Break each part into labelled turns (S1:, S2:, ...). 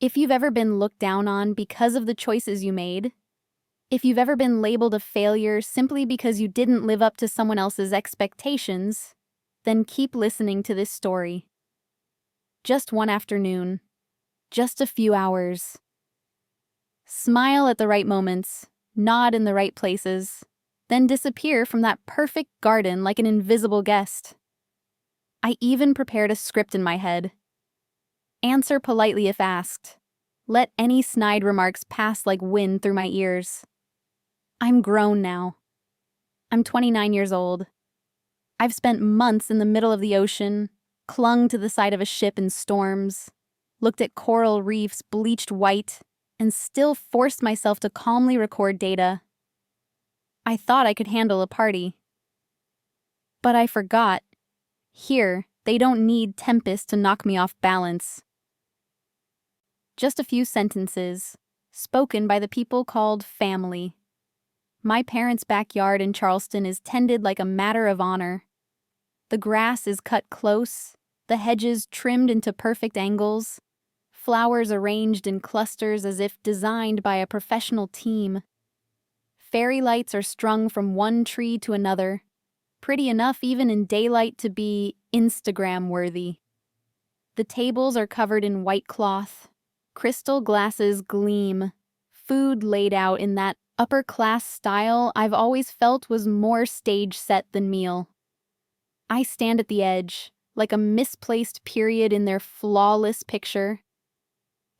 S1: If you've ever been looked down on because of the choices you made, if you've ever been labeled a failure simply because you didn't live up to someone else's expectations, then keep listening to this story. Just one afternoon, just a few hours. Smile at the right moments, nod in the right places, then disappear from that perfect garden like an invisible guest. I even prepared a script in my head. Answer politely if asked. Let any snide remarks pass like wind through my ears. I'm grown now. I'm 29 years old. I've spent months in the middle of the ocean, clung to the side of a ship in storms, looked at coral reefs bleached white, and still forced myself to calmly record data. I thought I could handle a party. But I forgot. Here, they don't need tempest to knock me off balance. Just a few sentences, spoken by the people called family. My parents' backyard in Charleston is tended like a matter of honor. The grass is cut close, the hedges trimmed into perfect angles, flowers arranged in clusters as if designed by a professional team. Fairy lights are strung from one tree to another, pretty enough even in daylight to be Instagram-worthy. The tables are covered in white cloth. Crystal glasses gleam, food laid out in that upper-class style I've always felt was more stage set than meal. I stand at the edge, like a misplaced period in their flawless picture.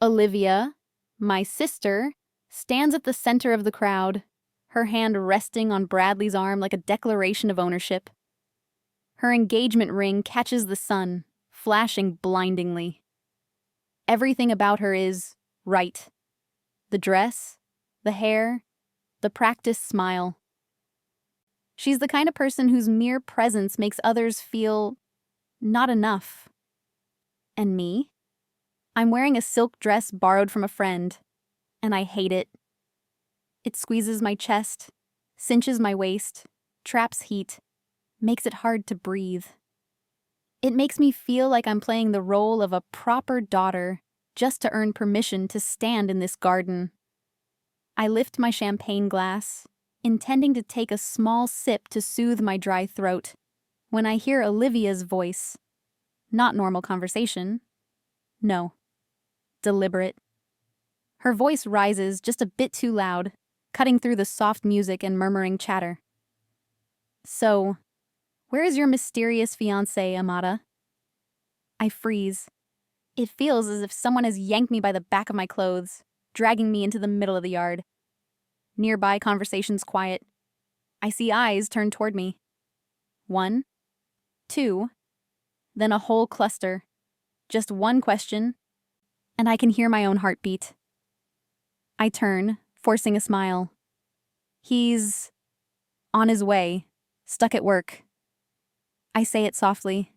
S1: Olivia, my sister, stands at the center of the crowd, her hand resting on Bradley's arm like a declaration of ownership. Her engagement ring catches the sun, flashing blindingly. Everything about her is right. The dress, the hair, the practiced smile. She's the kind of person whose mere presence makes others feel not enough. And me? I'm wearing a silk dress borrowed from a friend, and I hate it. It squeezes my chest, cinches my waist, traps heat, makes it hard to breathe. It makes me feel like I'm playing the role of a proper daughter just to earn permission to stand in this garden. I lift my champagne glass, intending to take a small sip to soothe my dry throat, when I hear Olivia's voice. Not normal conversation. No. Deliberate. Her voice rises just a bit too loud, cutting through the soft music and murmuring chatter. So, where is your mysterious fiancé, Amada? I freeze. It feels as if someone has yanked me by the back of my clothes, dragging me into the middle of the yard. Nearby, conversation's quiet. I see eyes turn toward me. 1, 2, then a whole cluster. Just one question, and I can hear my own heartbeat. I turn, forcing a smile. He's on his way, stuck at work. I say it softly.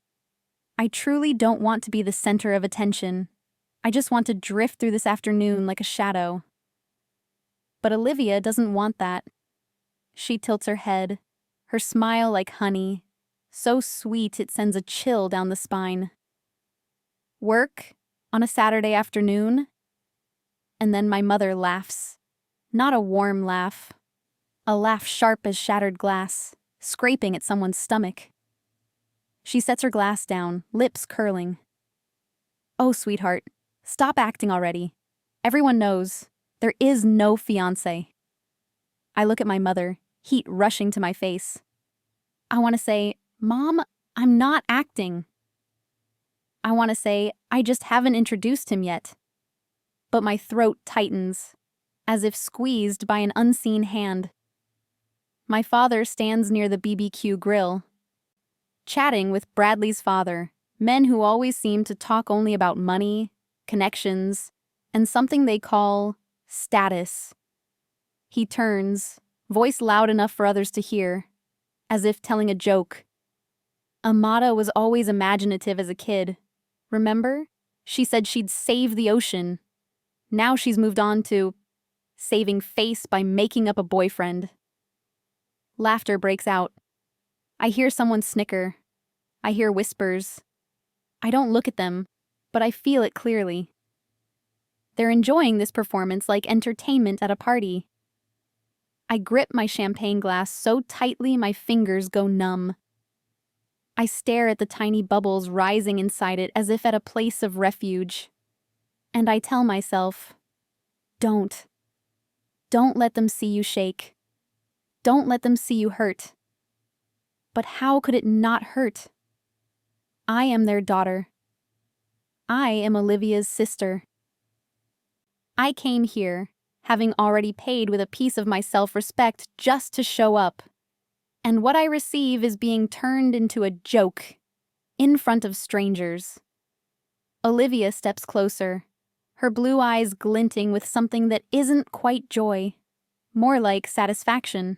S1: I truly don't want to be the center of attention. I just want to drift through this afternoon like a shadow. But Olivia doesn't want that. She tilts her head, her smile like honey, so sweet it sends a chill down the spine. Work on a Saturday afternoon? And then my mother laughs. Not a warm laugh. A laugh sharp as shattered glass, scraping at someone's stomach. She sets her glass down, lips curling. Oh, sweetheart, stop acting already. Everyone knows. There is no fiancé. I look at my mother, heat rushing to my face. I want to say, Mom, I'm not acting. I want to say, I just haven't introduced him yet. But my throat tightens, as if squeezed by an unseen hand. My father stands near the BBQ grill, chatting with Bradley's father, men who always seem to talk only about money, connections, and something they call status. He turns, voice loud enough for others to hear, as if telling a joke. Amada was always imaginative as a kid. Remember? She said she'd save the ocean. Now she's moved on to saving face by making up a boyfriend. Laughter breaks out. I hear someone snicker. I hear whispers. I don't look at them, but I feel it clearly. They're enjoying this performance like entertainment at a party. I grip my champagne glass so tightly my fingers go numb. I stare at the tiny bubbles rising inside it as if at a place of refuge. And I tell myself, don't. Don't let them see you shake. Don't let them see you hurt. But how could it not hurt? I am their daughter. I am Olivia's sister. I came here, having already paid with a piece of my self-respect just to show up. And what I receive is being turned into a joke, in front of strangers. Olivia steps closer, her blue eyes glinting with something that isn't quite joy, more like satisfaction.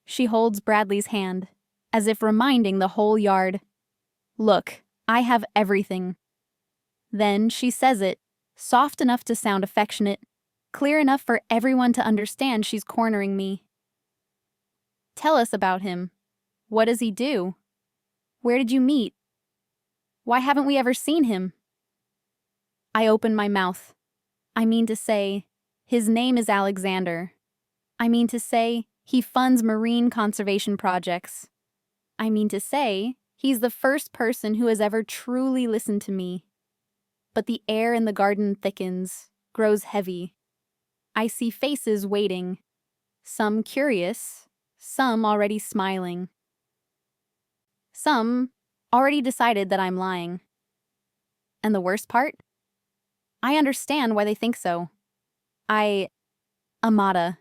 S1: She holds Bradley's hand, as if reminding the whole yard, "Look, I have everything." Then she says it, soft enough to sound affectionate, clear enough for everyone to understand she's cornering me. "Tell us about him. What does he do? Where did you meet? Why haven't we ever seen him?" I open my mouth. I mean to say, his name is Alexander. I mean to say, he funds marine conservation projects. I mean to say, he's the first person who has ever truly listened to me. But the air in the garden thickens, grows heavy. I see faces waiting, some curious, some already smiling. Some already decided that I'm lying. And the worst part? I understand why they think so. Amada,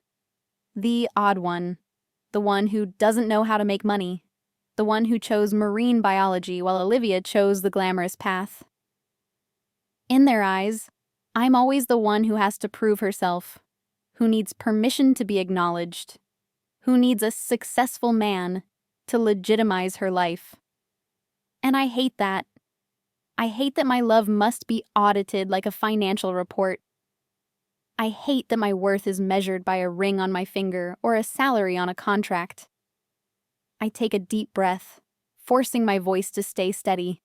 S1: the odd one, the one who doesn't know how to make money, the one who chose marine biology while Olivia chose the glamorous path. In their eyes, I'm always the one who has to prove herself, who needs permission to be acknowledged, who needs a successful man to legitimize her life. And I hate that. I hate that my love must be audited like a financial report. I hate that my worth is measured by a ring on my finger or a salary on a contract. I take a deep breath, forcing my voice to stay steady.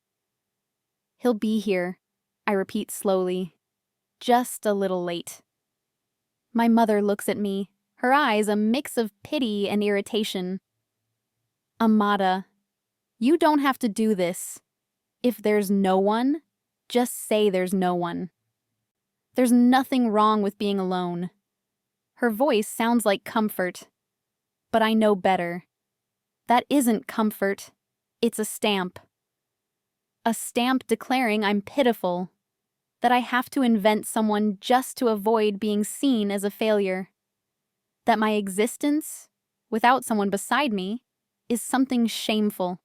S1: He'll be here, I repeat slowly, just a little late. My mother looks at me, her eyes a mix of pity and irritation. "Amada, you don't have to do this. If there's no one, just say there's no one. There's nothing wrong with being alone." Her voice sounds like comfort, but I know better. That isn't comfort, it's a stamp. A stamp declaring I'm pitiful, that I have to invent someone just to avoid being seen as a failure. That my existence, without someone beside me, is something shameful.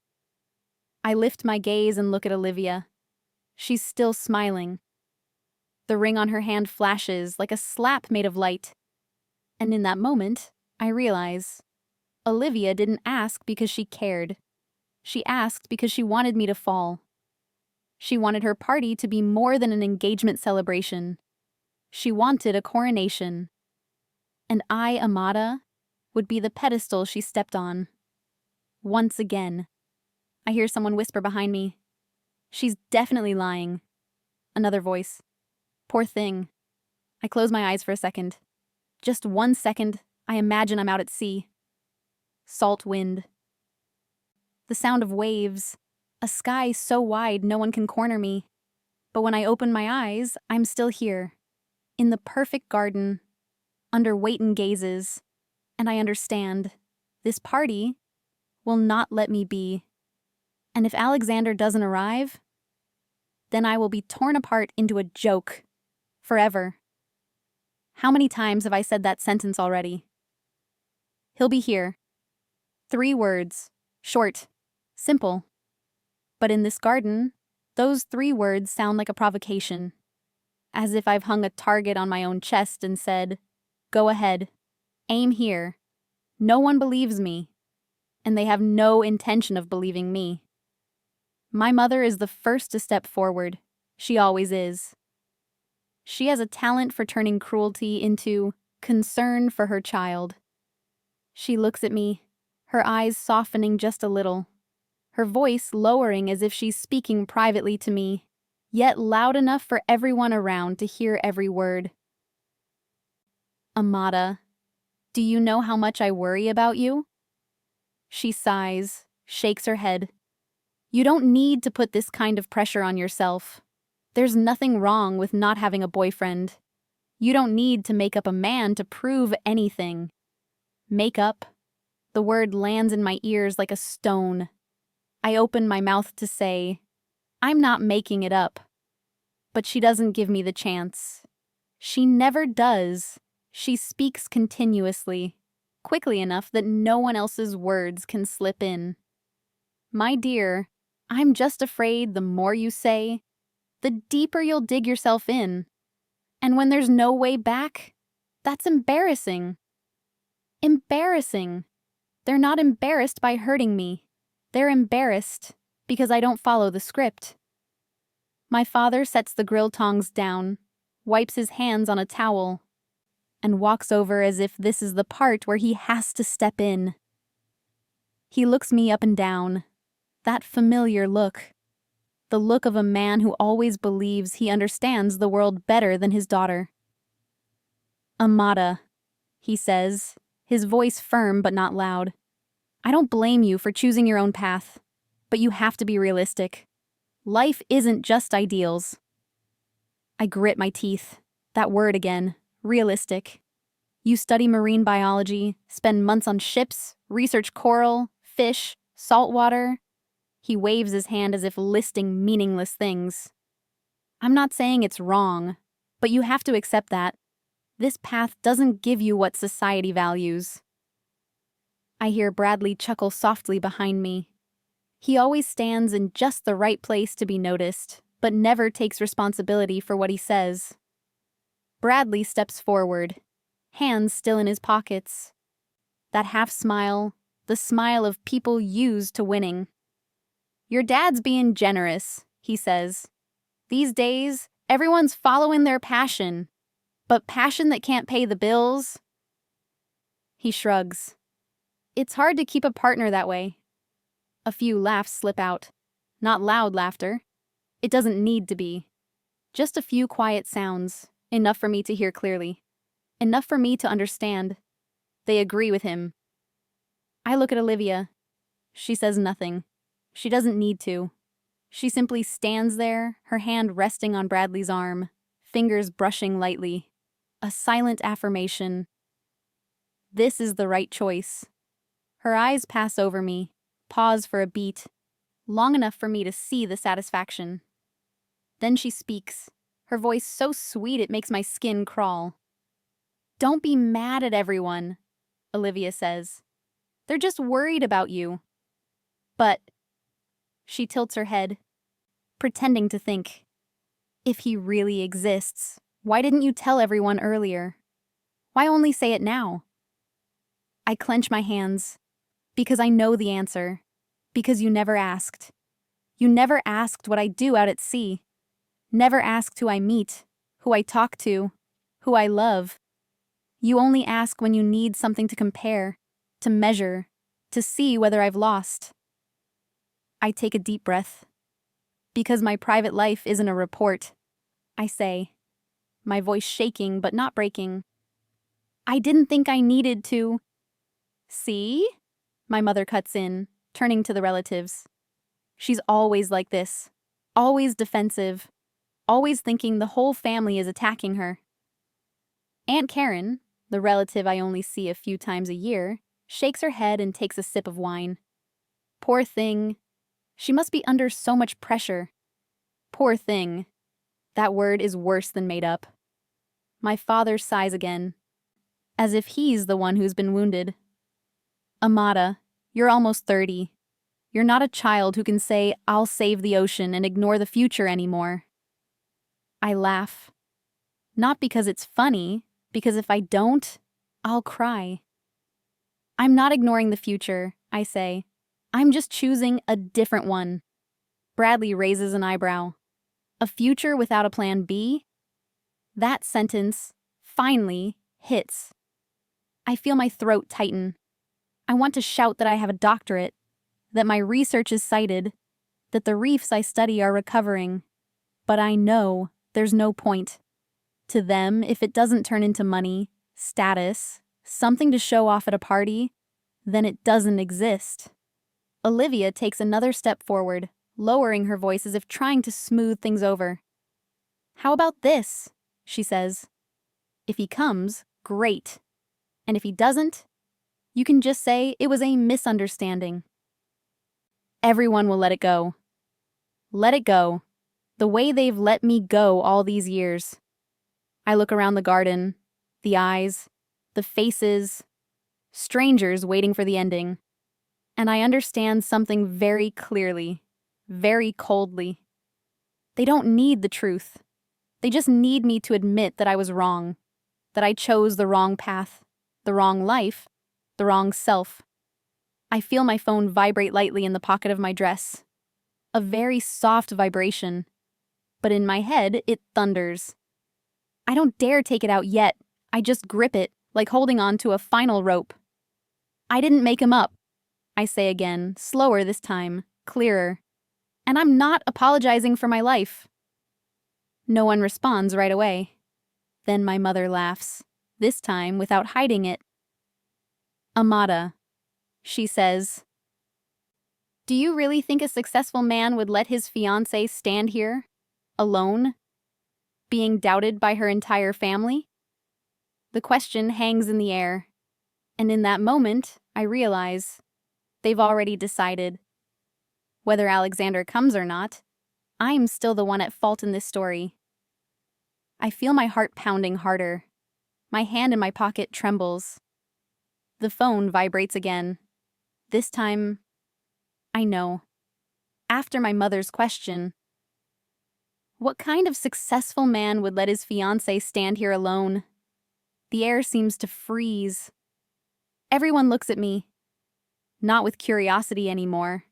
S1: I lift my gaze and look at Olivia. She's still smiling. The ring on her hand flashes like a slap made of light. And in that moment, I realize Olivia didn't ask because she cared. She asked because she wanted me to fall. She wanted her party to be more than an engagement celebration. She wanted a coronation. And I, Amada, would be the pedestal she stepped on. Once again. I hear someone whisper behind me, "She's definitely lying." Another voice, "Poor thing." I close my eyes for a second. Just 1 second, I imagine I'm out at sea. Salt wind. The sound of waves. A sky so wide no one can corner me. But when I open my eyes, I'm still here. In the perfect garden. Under waiting gazes. And I understand. This party will not let me be. And if Alexander doesn't arrive, then I will be torn apart into a joke. Forever. How many times have I said that sentence already? He'll be here. 3 words. Short. Simple. But in this garden, those 3 words sound like a provocation. As if I've hung a target on my own chest and said, "Go ahead. Aim here." No one believes me. And they have no intention of believing me. My mother is the first to step forward. She always is. She has a talent for turning cruelty into concern for her child. She looks at me, her eyes softening just a little, her voice lowering as if she's speaking privately to me, yet loud enough for everyone around to hear every word. Amada, do you know how much I worry about you? She sighs, shakes her head. You don't need to put this kind of pressure on yourself. There's nothing wrong with not having a boyfriend. You don't need to make up a man to prove anything. Make up? The word lands in my ears like a stone. I open my mouth to say, I'm not making it up. But she doesn't give me the chance. She never does. She speaks continuously, quickly enough that no one else's words can slip in. My dear, I'm just afraid the more you say, the deeper you'll dig yourself in. And when there's no way back, that's embarrassing. Embarrassing. They're not embarrassed by hurting me. They're embarrassed because I don't follow the script. My father sets the grill tongs down, wipes his hands on a towel, and walks over as if this is the part where he has to step in. He looks me up and down, that familiar look, the look of a man who always believes he understands the world better than his daughter. Amada, he says, his voice firm but not loud. I don't blame you for choosing your own path, but you have to be realistic. Life isn't just ideals. I grit my teeth. That word again, realistic. You study marine biology, spend months on ships, research coral, fish, salt water. He waves his hand as if listing meaningless things. I'm not saying it's wrong, but you have to accept that. This path doesn't give you what society values. I hear Bradley chuckle softly behind me. He always stands in just the right place to be noticed, but never takes responsibility for what he says. Bradley steps forward, hands still in his pockets. That half smile, the smile of people used to winning. Your dad's being generous, he says. These days, everyone's following their passion. But passion that can't pay the bills? He shrugs. It's hard to keep a partner that way. A few laughs slip out. Not loud laughter. It doesn't need to be. Just a few quiet sounds, enough for me to hear clearly. Enough for me to understand. They agree with him. I look at Olivia. She says nothing. She doesn't need to. She simply stands there, her hand resting on Bradley's arm, fingers brushing lightly. A silent affirmation. This is the right choice. Her eyes pass over me, pause for a beat, long enough for me to see the satisfaction. Then she speaks, her voice so sweet it makes my skin crawl. Don't be mad at everyone, Olivia says. They're just worried about you. But, she tilts her head, pretending to think. If he really exists, why didn't you tell everyone earlier? Why only say it now? I clench my hands, because I know the answer, because you never asked. You never asked what I do out at sea. Never asked who I meet, who I talk to, who I love. You only ask when you need something to compare, to measure, to see whether I've lost. I take a deep breath. Because my private life isn't a report, I say, my voice shaking but not breaking. I didn't think I needed to. See? My mother cuts in, turning to the relatives. She's always like this, always defensive, always thinking the whole family is attacking her. Aunt Karen, the relative I only see a few times a year, shakes her head and takes a sip of wine. Poor thing. She must be under so much pressure. Poor thing. That word is worse than made up. My father sighs again, as if he's the one who's been wounded. Amada, you're almost 30. You're not a child who can say, I'll save the ocean and ignore the future anymore. I laugh. Not because it's funny, because if I don't, I'll cry. I'm not ignoring the future, I say. I'm just choosing a different one. Bradley raises an eyebrow. A future without a plan B? That sentence, finally, hits. I feel my throat tighten. I want to shout that I have a doctorate, that my research is cited, that the reefs I study are recovering. But I know there's no point. To them, if it doesn't turn into money, status, something to show off at a party, then it doesn't exist. Olivia takes another step forward, lowering her voice as if trying to smooth things over. "How about this?" she says. "If he comes, great. And if he doesn't, you can just say it was a misunderstanding. Everyone will let it go. Let it go. The way they've let me go all these years." I look around the garden, the eyes, the faces, strangers waiting for the ending. And I understand something very clearly, very coldly. They don't need the truth. They just need me to admit that I was wrong, that I chose the wrong path, the wrong life, the wrong self. I feel my phone vibrate lightly in the pocket of my dress. A very soft vibration, but in my head it thunders. I don't dare take it out yet. I just grip it, like holding on to a final rope. "I didn't make him up," I say again, slower this time, clearer. "And I'm not apologizing for my life." No one responds right away. Then my mother laughs, this time without hiding it. "Amada," she says, "do you really think a successful man would let his fiancé stand here, alone, being doubted by her entire family?" The question hangs in the air, and in that moment, I realize they've already decided. Whether Alexander comes or not, I'm still the one at fault in this story. I feel my heart pounding harder. My hand in my pocket trembles. The phone vibrates again. This time, I know. After my mother's question, what kind of successful man would let his fiancée stand here alone? The air seems to freeze. Everyone looks at me, not with curiosity anymore,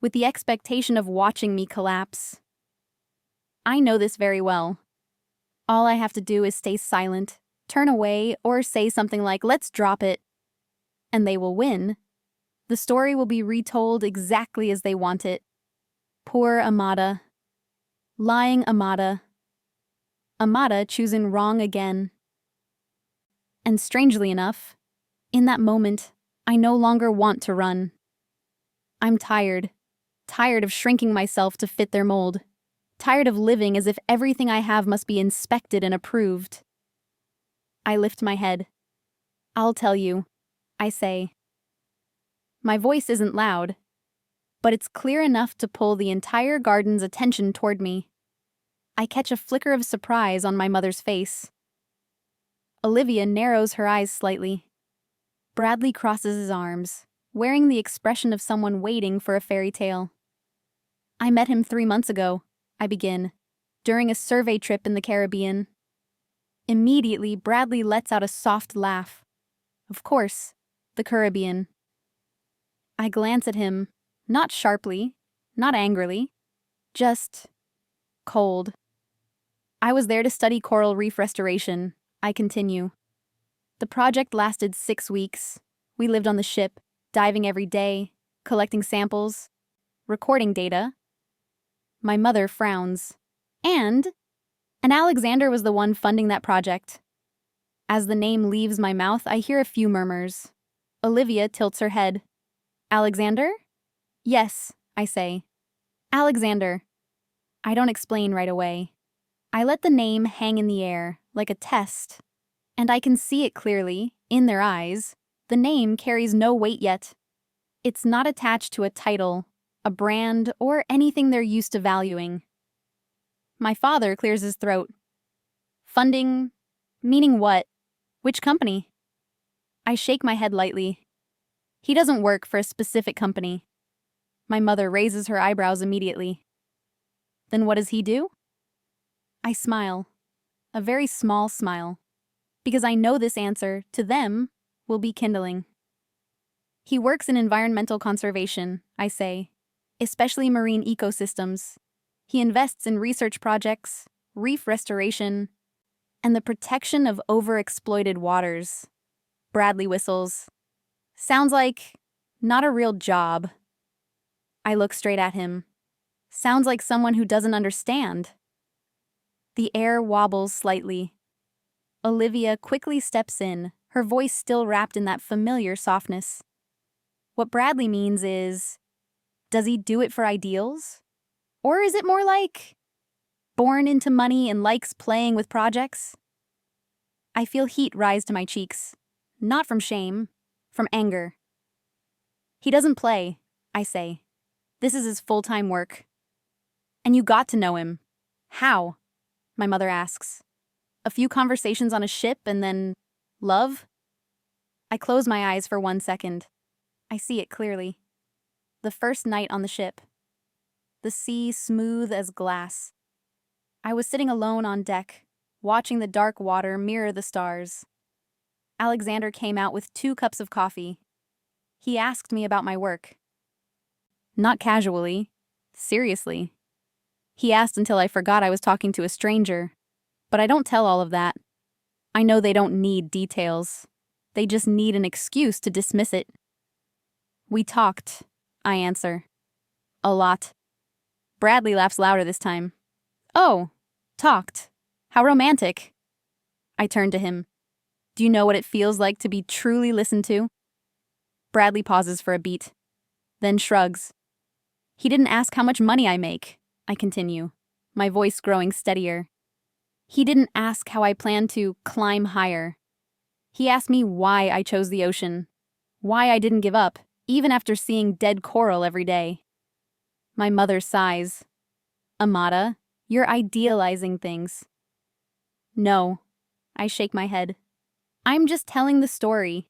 S1: with the expectation of watching me collapse. I know this very well. All I have to do is stay silent, turn away, or say something like, "Let's drop it," and they will win. The story will be retold exactly as they want it. Poor Amada. Lying Amada. Amada choosing wrong again. And strangely enough, in that moment, I no longer want to run. I'm tired of shrinking myself to fit their mold, tired of living as if everything I have must be inspected and approved. I lift my head. "I'll tell you," I say. My voice isn't loud, but it's clear enough to pull the entire garden's attention toward me. I catch a flicker of surprise on my mother's face. Olivia narrows her eyes slightly. Bradley crosses his arms, wearing the expression of someone waiting for a fairy tale. "I met him 3 months ago," I begin, "during a survey trip in the Caribbean." Immediately, Bradley lets out a soft laugh. Of course, the Caribbean. I glance at him, not sharply, not angrily, just cold. "I was there to study coral reef restoration," I continue. "The project lasted 6 weeks. We lived on the ship, diving every day, collecting samples, recording data." My mother frowns. And Alexander was the one funding that project. As the name leaves my mouth, I hear a few murmurs. Olivia tilts her head. "Alexander?" "Yes," I say. "Alexander." I don't explain right away. I let the name hang in the air, like a test. And I can see it clearly, in their eyes. The name carries no weight yet. It's not attached to a title, a brand, or anything they're used to valuing. My father clears his throat. "Funding? Meaning what? Which company?" I shake my head lightly. "He doesn't work for a specific company." My mother raises her eyebrows immediately. "Then what does he do?" I smile. A very small smile. Because I know this answer, to them, will be kindling. "He works in environmental conservation," I say, "especially marine ecosystems. He invests in research projects, reef restoration, and the protection of overexploited waters." Bradley whistles. "Sounds like not a real job." I look straight at him. "Sounds like someone who doesn't understand." The air wobbles slightly. Olivia quickly steps in, her voice still wrapped in that familiar softness. What Bradley means is, does he do it for ideals? Or is it more like, born into money and likes playing with projects? I feel heat rise to my cheeks. Not from shame, from anger. He doesn't play, I say. This is his full-time work. And you got to know him. How? My mother asks. A few conversations on a ship and then love? I close my eyes for 1 second. I see it clearly. The first night on the ship. The sea smooth as glass. I was sitting alone on deck, watching the dark water mirror the stars. Alexander came out with 2 cups of coffee. He asked me about my work. Not casually, seriously. He asked until I forgot I was talking to a stranger. But I don't tell all of that. I know they don't need details. They just need an excuse to dismiss it. We talked, I answer. A lot. Bradley laughs louder this time. Oh, talked. How romantic. I turn to him. Do you know what it feels like to be truly listened to? Bradley pauses for a beat, then shrugs. He didn't ask how much money I make, I continue, my voice growing steadier. He didn't ask how I plan to climb higher. He asked me why I chose the ocean, why I didn't give up, even after seeing dead coral every day. My mother sighs. Amada, you're idealizing things. No, I shake my head. I'm just telling the story.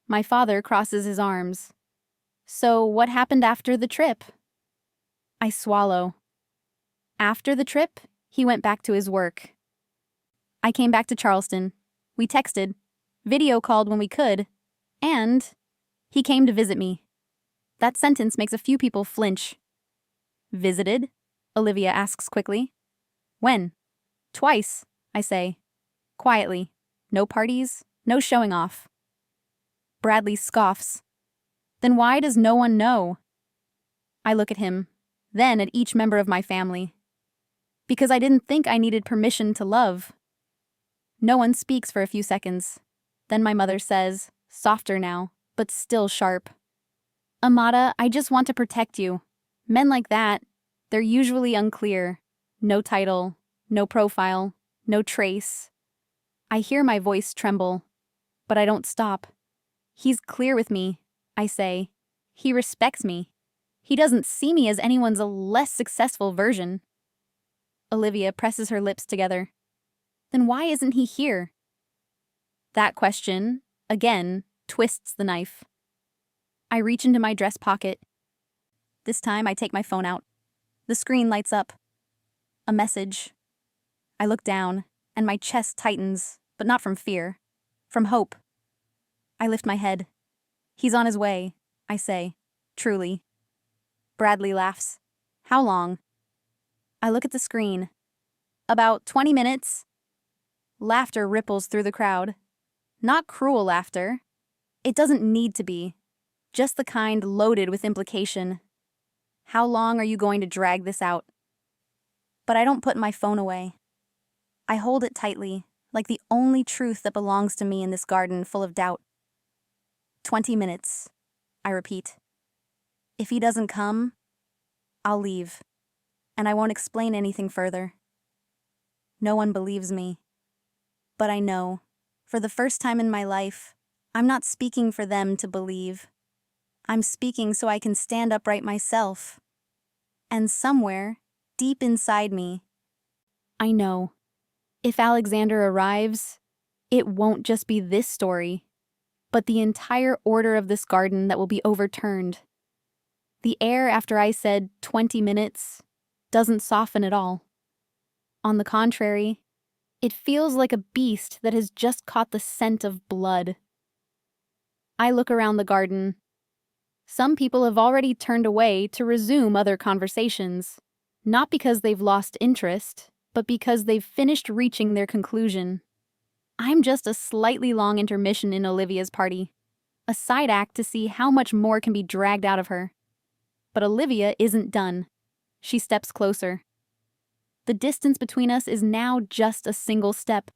S1: My father crosses his arms. So what happened after the trip? I swallow. After the trip, he went back to his work. I came back to Charleston. We texted, video called when we could, and he came to visit me. That sentence makes a few people flinch. Visited? Olivia asks quickly. When? Twice, I say. Quietly. No parties, no showing off. Bradley scoffs. Then why does no one know? I look at him, then at each member of my family. Because I didn't think I needed permission to love. No one speaks for a few seconds. Then my mother says, softer now, but still sharp. Amada, I just want to protect you. Men like that, they're usually unclear. No title, no profile, no trace. I hear my voice tremble, but I don't stop. He's clear with me, I say. He respects me. He doesn't see me as anyone's a less successful version. Olivia presses her lips together. Then why isn't he here? That question, again, twists the knife. I reach into my dress pocket. This time I take my phone out. The screen lights up. A message. I look down, and my chest tightens, but not from fear, from hope. I lift my head. He's on his way, I say, truly. Bradley laughs. How long? I look at the screen. About 20 minutes. Laughter ripples through the crowd. Not cruel laughter. It doesn't need to be. Just the kind loaded with implication. How long are you going to drag this out? But I don't put my phone away. I hold it tightly, like the only truth that belongs to me in this garden full of doubt. 20 minutes, I repeat. If he doesn't come, I'll leave, and I won't explain anything further. No one believes me. But I know, for the first time in my life, I'm not speaking for them to believe. I'm speaking so I can stand upright myself. And somewhere, deep inside me, I know, if Alexander arrives, it won't just be this story, but the entire order of this garden that will be overturned. The air after I said 20 minutes doesn't soften at all. On the contrary, it feels like a beast that has just caught the scent of blood. I look around the garden. Some people have already turned away to resume other conversations, not because they've lost interest, but because they've finished reaching their conclusion. I'm just a slightly long intermission in Olivia's party, a side act to see how much more can be dragged out of her. But Olivia isn't done. She steps closer. The distance between us is now just a single step.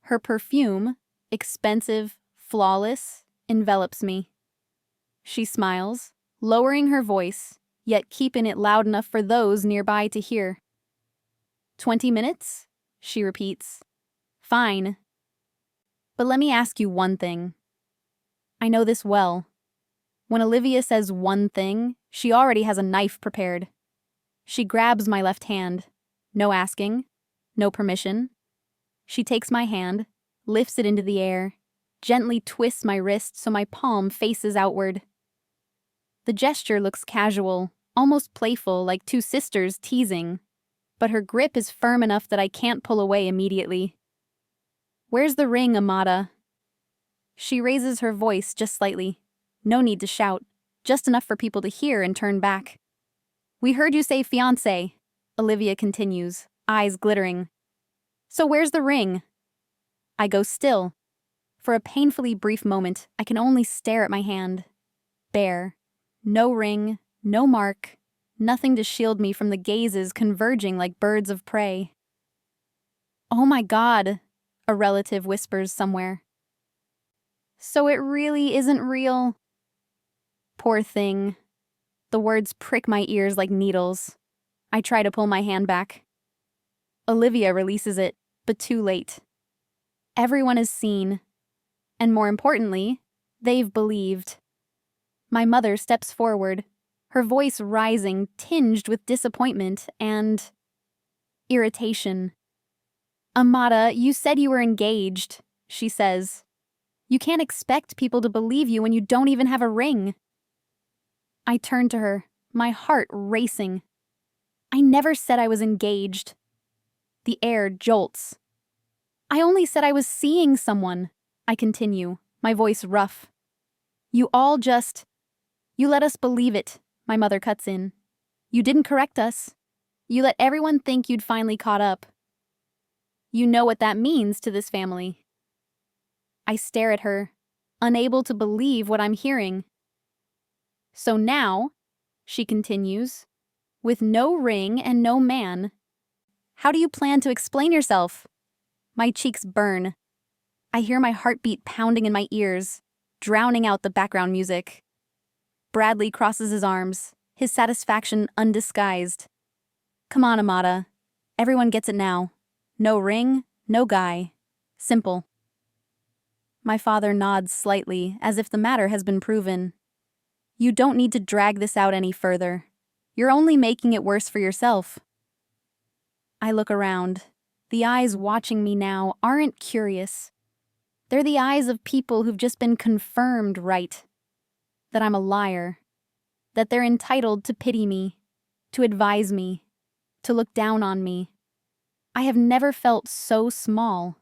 S1: Her perfume, expensive, flawless, envelops me. She smiles, lowering her voice, yet keeping it loud enough for those nearby to hear. 20 minutes? She repeats. Fine. But let me ask you one thing. I know this well. When Olivia says one thing, she already has a knife prepared. She grabs my left hand. No asking, no permission. She takes my hand, lifts it into the air, gently twists my wrist so my palm faces outward. The gesture looks casual, almost playful, like two sisters teasing, but her grip is firm enough that I can't pull away immediately. Where's the ring, Amada? She raises her voice just slightly. No need to shout, just enough for people to hear and turn back. We heard you say fiancé, Olivia continues, eyes glittering. So where's the ring? I go still. For a painfully brief moment, I can only stare at my hand. Bare. No ring, no mark, nothing to shield me from the gazes converging like birds of prey. Oh my God, a relative whispers somewhere. So it really isn't real? Poor thing. The words prick my ears like needles. I try to pull my hand back. Olivia releases it, but too late. Everyone has seen. And more importantly, they've believed. My mother steps forward, her voice rising, tinged with disappointment and irritation. Amada, you said you were engaged, she says. You can't expect people to believe you when you don't even have a ring. I turn to her, my heart racing. I never said I was engaged. The air jolts. I only said I was seeing someone, I continue, my voice rough. You let us believe it, my mother cuts in. You didn't correct us. You let everyone think you'd finally caught up. You know what that means to this family. I stare at her, unable to believe what I'm hearing. So now, she continues, with no ring and no man, how do you plan to explain yourself? My cheeks burn. I hear my heartbeat pounding in my ears, drowning out the background music. Bradley crosses his arms, his satisfaction undisguised. Come on, Amada. Everyone gets it now. No ring, no guy. Simple. My father nods slightly, as if the matter has been proven. You don't need to drag this out any further. You're only making it worse for yourself. I look around. The eyes watching me now aren't curious. They're the eyes of people who've just been confirmed right. That I'm a liar. That they're entitled to pity me, to advise me, to look down on me. I have never felt so small.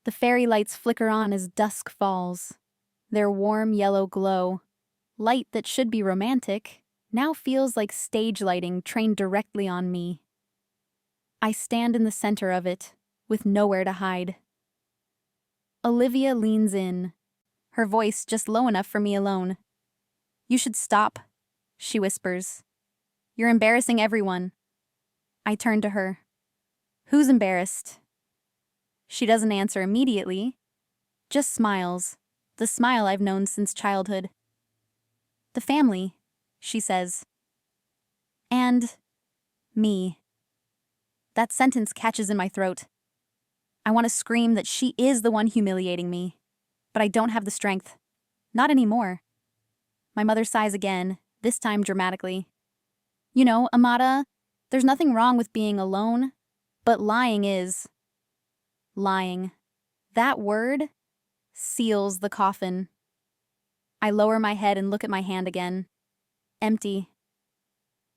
S1: The fairy lights flicker on as dusk falls. Their warm yellow glow, light that should be romantic, now feels like stage lighting trained directly on me. I stand in the center of it, with nowhere to hide. Olivia leans in, her voice just low enough for me alone. You should stop, she whispers. You're embarrassing everyone. I turn to her. Who's embarrassed? She doesn't answer immediately, just smiles, the smile I've known since childhood. The family, she says. And me. That sentence catches in my throat. I want to scream that she is the one humiliating me, but I don't have the strength. Not anymore. My mother sighs again, this time dramatically. You know, Amada, there's nothing wrong with being alone, but lying is. Lying. That word seals the coffin. I lower my head and look at my hand again. Empty.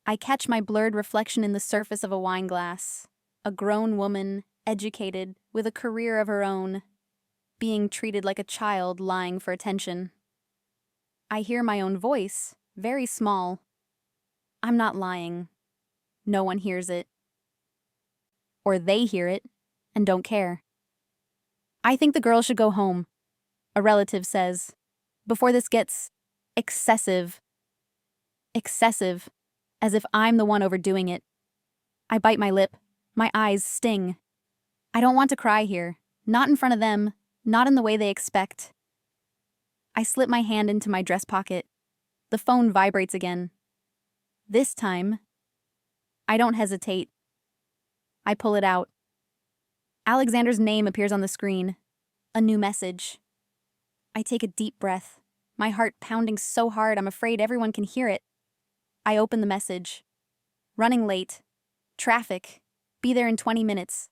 S1: I catch my blurred reflection in the surface of a wine glass. A grown woman, educated, with a career of her own, being treated like a child lying for attention. I hear my own voice, very small. I'm not lying. No one hears it. Or they hear it and don't care. I think the girl should go home, a relative says, before this gets excessive. Excessive, as if I'm the one overdoing it. I bite my lip, My eyes sting. I don't want to cry here. Not in front of them, not in the way they expect. I slip my hand into my dress pocket. The phone vibrates again. This time, I don't hesitate. I pull it out. Alexander's name appears on the screen. A new message. I take a deep breath, my heart pounding so hard I'm afraid everyone can hear it. I open the message. Running late. Traffic. Be there in 20 minutes.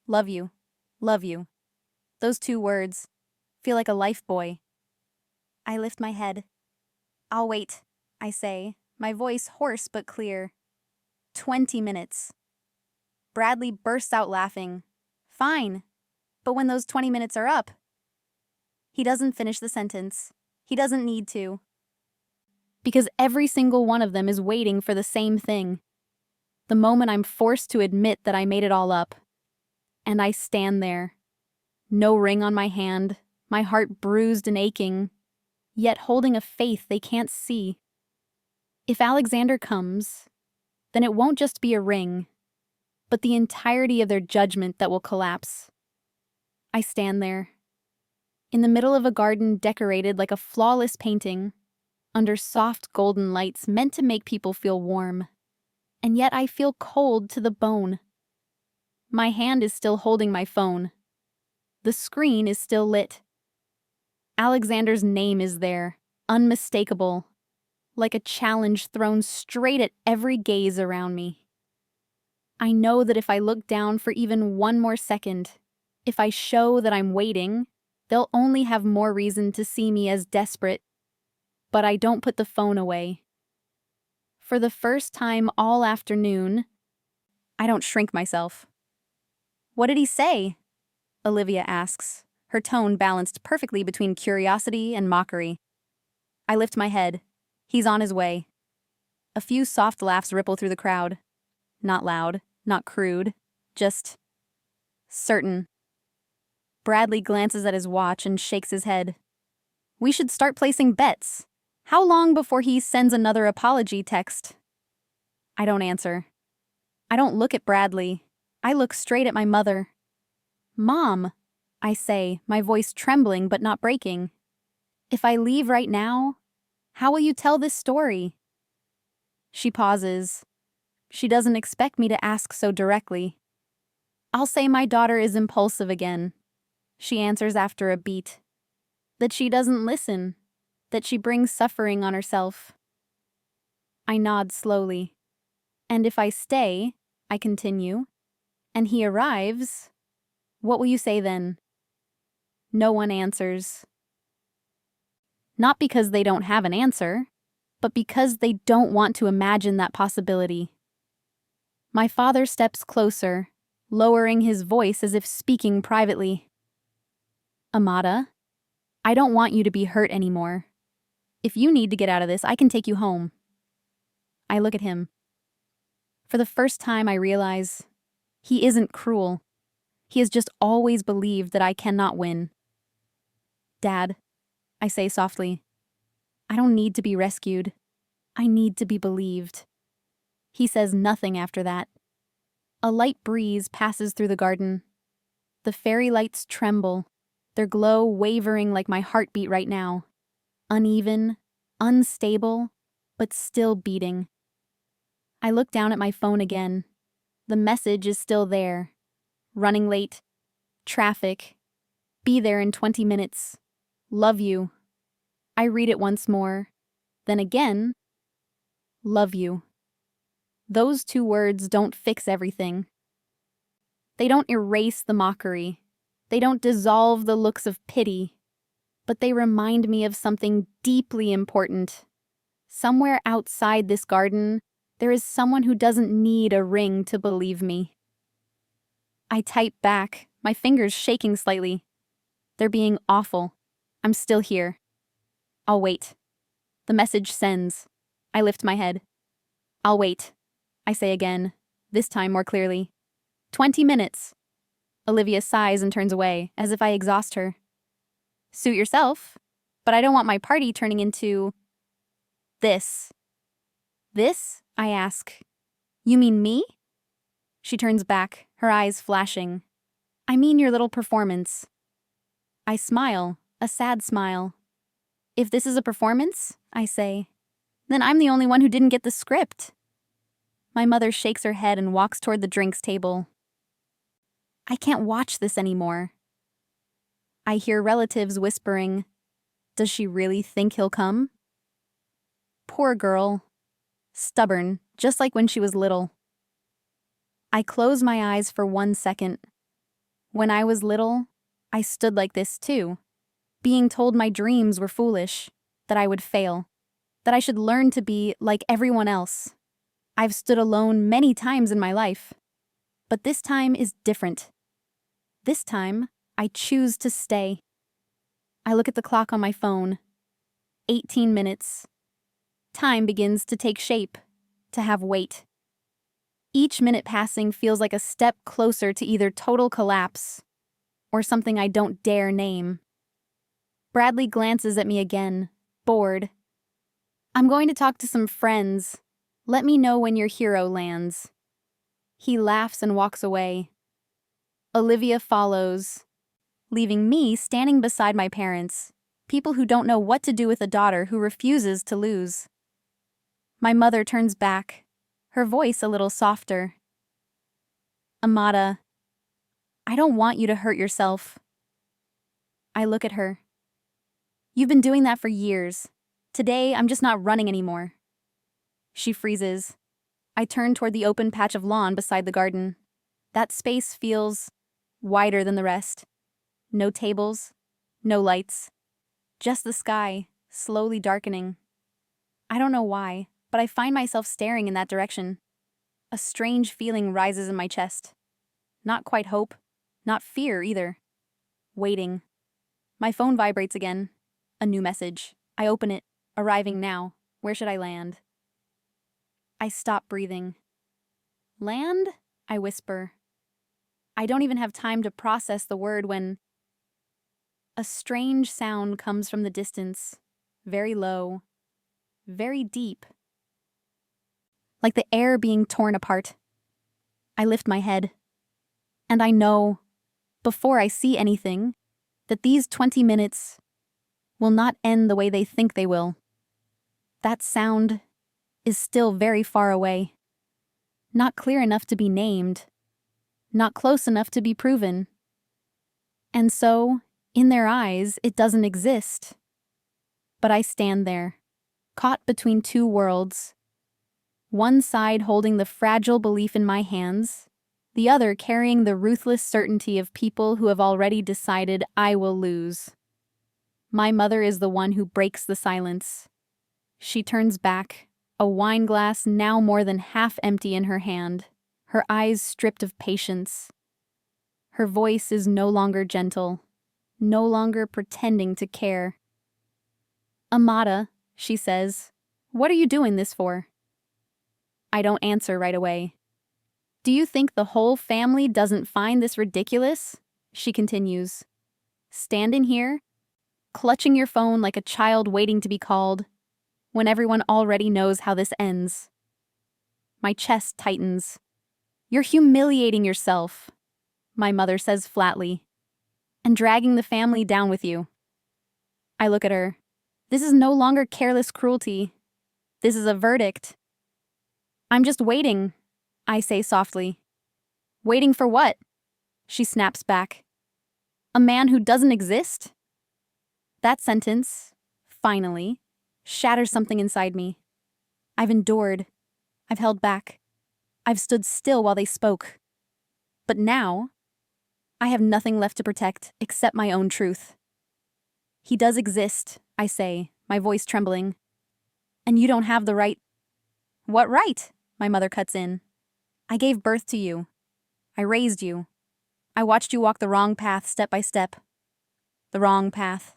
S1: Love you. Love you. Those 2 words feel like a life buoy. I lift my head. I'll wait, I say, my voice hoarse but clear. 20 minutes. Bradley bursts out laughing. Fine. But when those 20 minutes are up? He doesn't finish the sentence. He doesn't need to. Because every single one of them is waiting for the same thing. The moment I'm forced to admit that I made it all up. And I stand there. No ring on my hand, my heart bruised and aching, yet holding a faith they can't see. If Alexander comes, then it won't just be a ring, but the entirety of their judgment that will collapse. I stand there, in the middle of a garden decorated like a flawless painting, under soft golden lights meant to make people feel warm. And yet I feel cold to the bone. My hand is still holding my phone. The screen is still lit. Alexander's name is there, unmistakable, like a challenge thrown straight at every gaze around me. I know that if I look down for even one more second, if I show that I'm waiting, they'll only have more reason to see me as desperate. But I don't put the phone away. For the first time all afternoon, I don't shrink myself. What did he say? Olivia asks, her tone balanced perfectly between curiosity and mockery. I lift my head. He's on his way. A few soft laughs ripple through the crowd. Not loud, not crude, just certain. Bradley glances at his watch and shakes his head. We should start placing bets. How long before he sends another apology text? I don't answer. I don't look at Bradley. I look straight at my mother. Mom, I say, my voice trembling but not breaking. If I leave right now, how will you tell this story? She pauses. She doesn't expect me to ask so directly. I'll say my daughter is impulsive again. She answers after a beat. That she doesn't listen. That she brings suffering on herself. I nod slowly. And if I stay, I continue, and he arrives, what will you say then? No one answers. Not because they don't have an answer, but because they don't want to imagine that possibility. My father steps closer, lowering his voice as if speaking privately. Amada, I don't want you to be hurt anymore. If you need to get out of this, I can take you home. I look at him. For the first time, I realize he isn't cruel. He has just always believed that I cannot win. Dad, I say softly, I don't need to be rescued. I need to be believed. He says nothing after that. A light breeze passes through the garden. The fairy lights tremble, their glow wavering like my heartbeat right now. Uneven, unstable, but still beating. I look down at my phone again. The message is still there. Running late. Traffic. Be there in 20 minutes. Love you. I read it once more. Then again. Love you. Those 2 words don't fix everything. They don't erase the mockery. They don't dissolve the looks of pity. But they remind me of something deeply important. Somewhere outside this garden, there is someone who doesn't need a ring to believe me. I type back, my fingers shaking slightly. They're being awful. I'm still here. I'll wait. The message sends. I lift my head. I'll wait. I say again, this time more clearly. 20 minutes. Olivia sighs and turns away, as if I exhaust her. Suit yourself, but I don't want my party turning into this. This? I ask. You mean me? She turns back, her eyes flashing. I mean your little performance. I smile, a sad smile. If this is a performance, I say, then I'm the only one who didn't get the script. My mother shakes her head and walks toward the drinks table. I can't watch this anymore. I hear relatives whispering, does she really think he'll come? Poor girl. Stubborn, just like when she was little. I close my eyes for 1 second. When I was little, I stood like this too, being told my dreams were foolish, that I would fail, that I should learn to be like everyone else. I've stood alone many times in my life, but this time is different. This time, I choose to stay. I look at the clock on my phone. 18 minutes. Time begins to take shape, to have weight. Each minute passing feels like a step closer to either total collapse or something I don't dare name. Bradley glances at me again, bored. I'm going to talk to some friends. Let me know when your hero lands. He laughs and walks away. Olivia follows, leaving me standing beside my parents, people who don't know what to do with a daughter who refuses to lose. My mother turns back, her voice a little softer. Amada, I don't want you to hurt yourself. I look at her. You've been doing that for years. Today, I'm just not running anymore. She freezes. I turn toward the open patch of lawn beside the garden. That space feels wider than the rest. No tables, no lights. Just the sky, slowly darkening. I don't know why, but I find myself staring in that direction. A strange feeling rises in my chest. Not quite hope, not fear either. Waiting. My phone vibrates again. A new message. I open it. Arriving now. Where should I land? I stop breathing. Land? I whisper. I don't even have time to process the word when a strange sound comes from the distance, very low, very deep, like the air being torn apart. I lift my head, and I know, before I see anything, that these 20 minutes will not end the way they think they will. That sound is still very far away, not clear enough to be named, not close enough to be proven. And so, in their eyes, it doesn't exist. But I stand there, caught between two worlds. One side holding the fragile belief in my hands, the other carrying the ruthless certainty of people who have already decided I will lose. My mother is the one who breaks the silence. She turns back, a wine glass now more than half empty in her hand, her eyes stripped of patience. Her voice is no longer gentle, no longer pretending to care. Amada, she says, what are you doing this for? I don't answer right away. Do you think the whole family doesn't find this ridiculous? She continues. Standing here, clutching your phone like a child waiting to be called, when everyone already knows how this ends. My chest tightens. You're humiliating yourself, my mother says flatly, and dragging the family down with you. I look at her. This is no longer careless cruelty. This is a verdict. I'm just waiting, I say softly. Waiting for what? She snaps back. A man who doesn't exist? That sentence, finally, shatters something inside me. I've endured. I've held back. I've stood still while they spoke. But now, I have nothing left to protect except my own truth. He does exist, I say, my voice trembling. And you don't have the right. What right? My mother cuts in. I gave birth to you. I raised you. I watched you walk the wrong path step by step. The wrong path.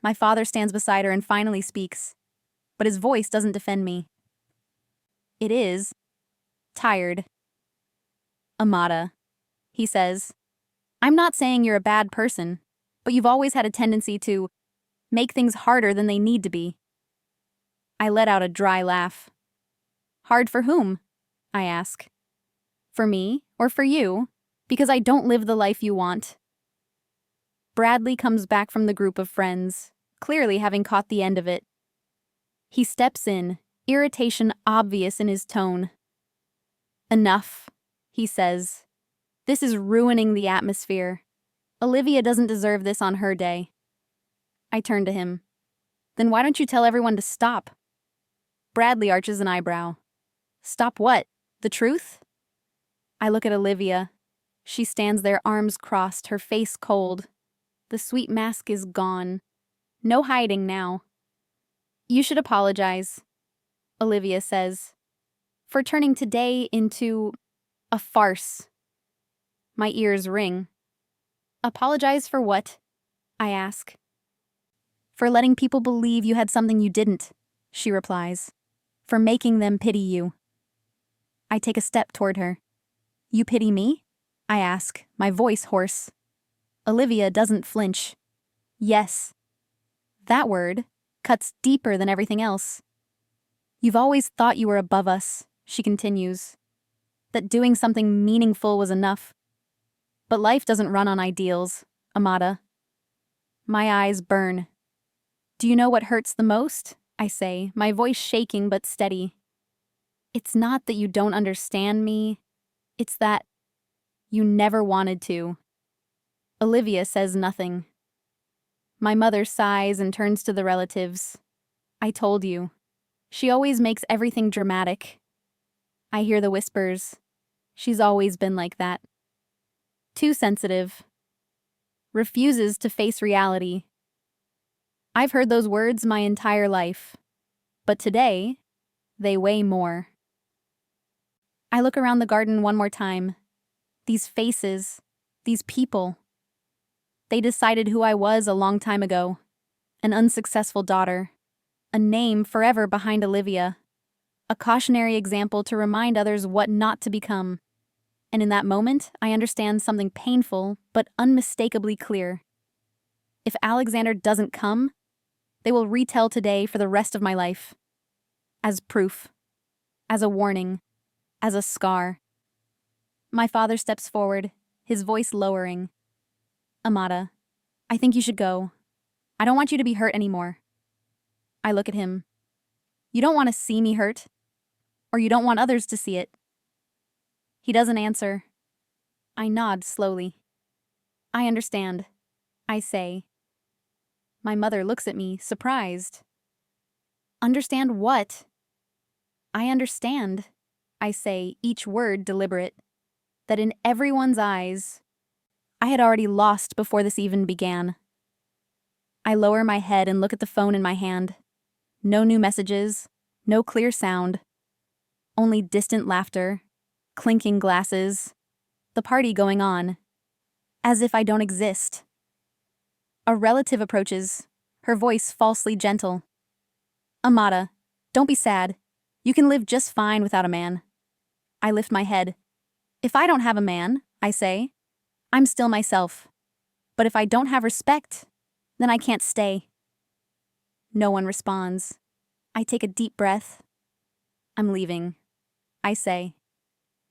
S1: My father stands beside her and finally speaks, but his voice doesn't defend me. It is tired. Amada, he says. I'm not saying you're a bad person, but you've always had a tendency to make things harder than they need to be. I let out a dry laugh. Hard for whom? I ask. For me, or for you, because I don't live the life you want. Bradley comes back from the group of friends, clearly having caught the end of it. He steps in, irritation obvious in his tone. Enough, he says. This is ruining the atmosphere. Olivia doesn't deserve this on her day. I turn to him. Then why don't you tell everyone to stop? Bradley arches an eyebrow. Stop what? The truth? I look at Olivia. She stands there, arms crossed, her face cold. The sweet mask is gone. No hiding now. You should apologize, Olivia says, for turning today into a farce. My ears ring. Apologize for what? I ask. For letting people believe you had something you didn't, she replies. For making them pity you. I take a step toward her. You pity me? I ask, my voice hoarse. Olivia doesn't flinch. Yes. That word cuts deeper than everything else. You've always thought you were above us, she continues. That doing something meaningful was enough. But life doesn't run on ideals, Amada. My eyes burn. Do you know what hurts the most? I say, my voice shaking but steady. It's not that you don't understand me. It's that you never wanted to. Olivia says nothing. My mother sighs and turns to the relatives. I told you. She always makes everything dramatic. I hear the whispers. She's always been like that. Too sensitive. Refuses to face reality. I've heard those words my entire life. But today, they weigh more. I look around the garden one more time. These faces, these people. They decided who I was a long time ago. An unsuccessful daughter. A name forever behind Olivia. A cautionary example to remind others what not to become. And in that moment, I understand something painful but unmistakably clear. If Alexander doesn't come, they will retell today for the rest of my life. As proof. As a warning. As a scar. My father steps forward, his voice lowering. Amada, I think you should go. I don't want you to be hurt anymore. I look at him. You don't want to see me hurt? Or you don't want others to see it? He doesn't answer. I nod slowly. I understand, I say. My mother looks at me, surprised. Understand what? I understand, I say, each word deliberate, that in everyone's eyes, I had already lost before this even began. I lower my head and look at the phone in my hand. No new messages, no clear sound. Only distant laughter, clinking glasses, the party going on, as if I don't exist. A relative approaches, her voice falsely gentle. Amada, don't be sad. You can live just fine without a man. I lift my head. If I don't have a man, I say, I'm still myself. But if I don't have respect, then I can't stay. No one responds. I take a deep breath. I'm leaving, I say.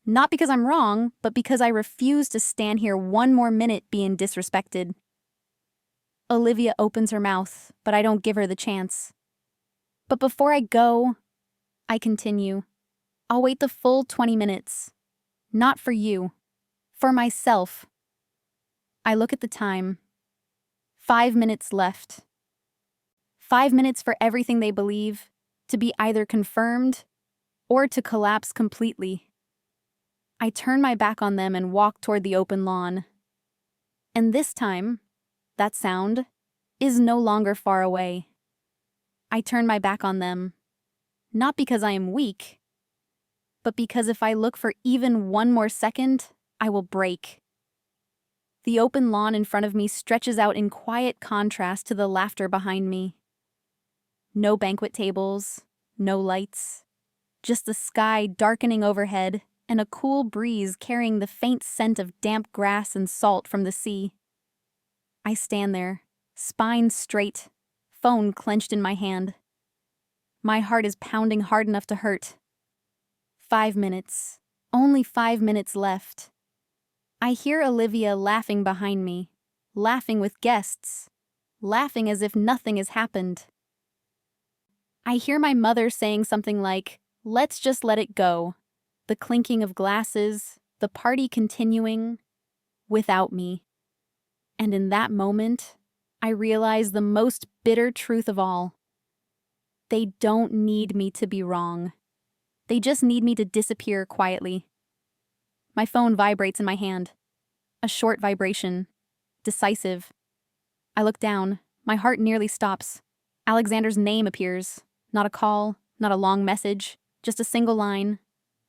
S1: Not because I'm wrong, but because I refuse to stand here one more minute being disrespected. Olivia opens her mouth, but I don't give her the chance. But before I go, I continue. I'll wait the full 20 minutes. Not for you. For myself. I look at the time. 5 minutes left. 5 minutes for everything they believe to be either confirmed or to collapse completely. I turn my back on them and walk toward the open lawn. And this time, that sound is no longer far away. I turn my back on them, not because I am weak, but because if I look for even one more second, I will break. The open lawn in front of me stretches out in quiet contrast to the laughter behind me. No banquet tables, no lights, just the sky darkening overhead and a cool breeze carrying the faint scent of damp grass and salt from the sea. I stand there, spine straight, phone clenched in my hand. My heart is pounding hard enough to hurt. 5 minutes. Only 5 minutes left. I hear Olivia laughing behind me, laughing with guests, laughing as if nothing has happened. I hear my mother saying something like, "Let's just let it go." The clinking of glasses, the party continuing, without me. And in that moment, I realize the most bitter truth of all. They don't need me to be wrong. They just need me to disappear quietly. My phone vibrates in my hand. A short vibration. Decisive. I look down. My heart nearly stops. Alexander's name appears. Not a call, not a long message, just a single line.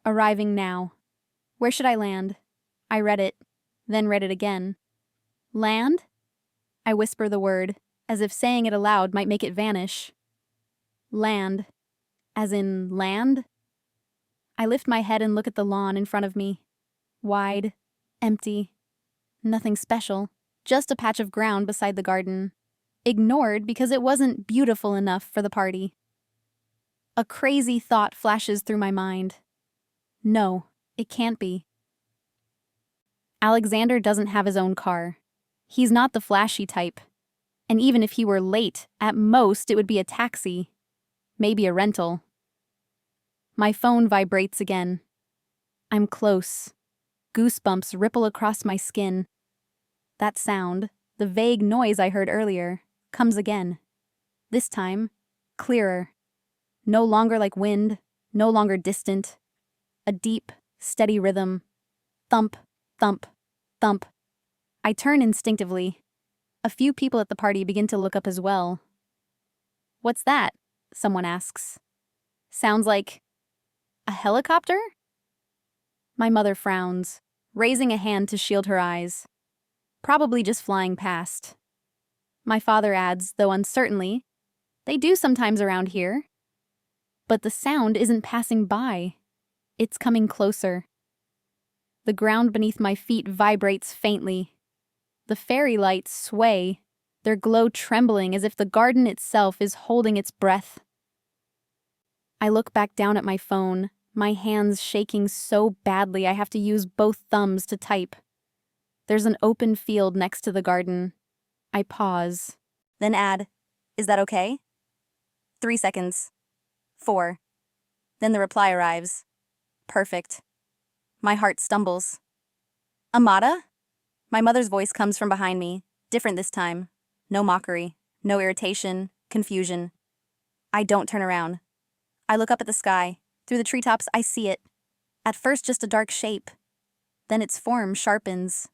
S1: Arriving now. Where should I land? I read it, then read it again. Land? I whisper the word, as if saying it aloud might make it vanish. Land. As in land? I lift my head and look at the lawn in front of me. Wide, empty, nothing special, just a patch of ground beside the garden. Ignored because it wasn't beautiful enough for the party. A crazy thought flashes through my mind. No, it can't be. Alexander doesn't have his own car. He's not the flashy type. And even if he were late, at most it would be a taxi. Maybe a rental. My phone vibrates again. I'm close. Goosebumps ripple across my skin. That sound, the vague noise I heard earlier, comes again. This time, clearer. No longer like wind, no longer distant. A deep, steady rhythm. Thump, thump, thump. I turn instinctively. A few people at the party begin to look up as well. "What's that?" someone asks. "Sounds like a helicopter?" My mother frowns, raising a hand to shield her eyes. Probably just flying past. My father adds, though uncertainly, "They do sometimes around here." But the sound isn't passing by. It's coming closer. The ground beneath my feet vibrates faintly. The fairy lights sway, their glow trembling as if the garden itself is holding its breath. I look back down at my phone, my hands shaking so badly I have to use both thumbs to type. There's an open field next to the garden. I pause. Then add, "Is that okay?" 3 seconds. 4. Then the reply arrives. Perfect. My heart stumbles. "Amada?" My mother's voice comes from behind me, different this time. No mockery, no irritation, confusion. I don't turn around. I look up at the sky. Through the treetops, I see it. At first, just a dark shape. Then its form sharpens.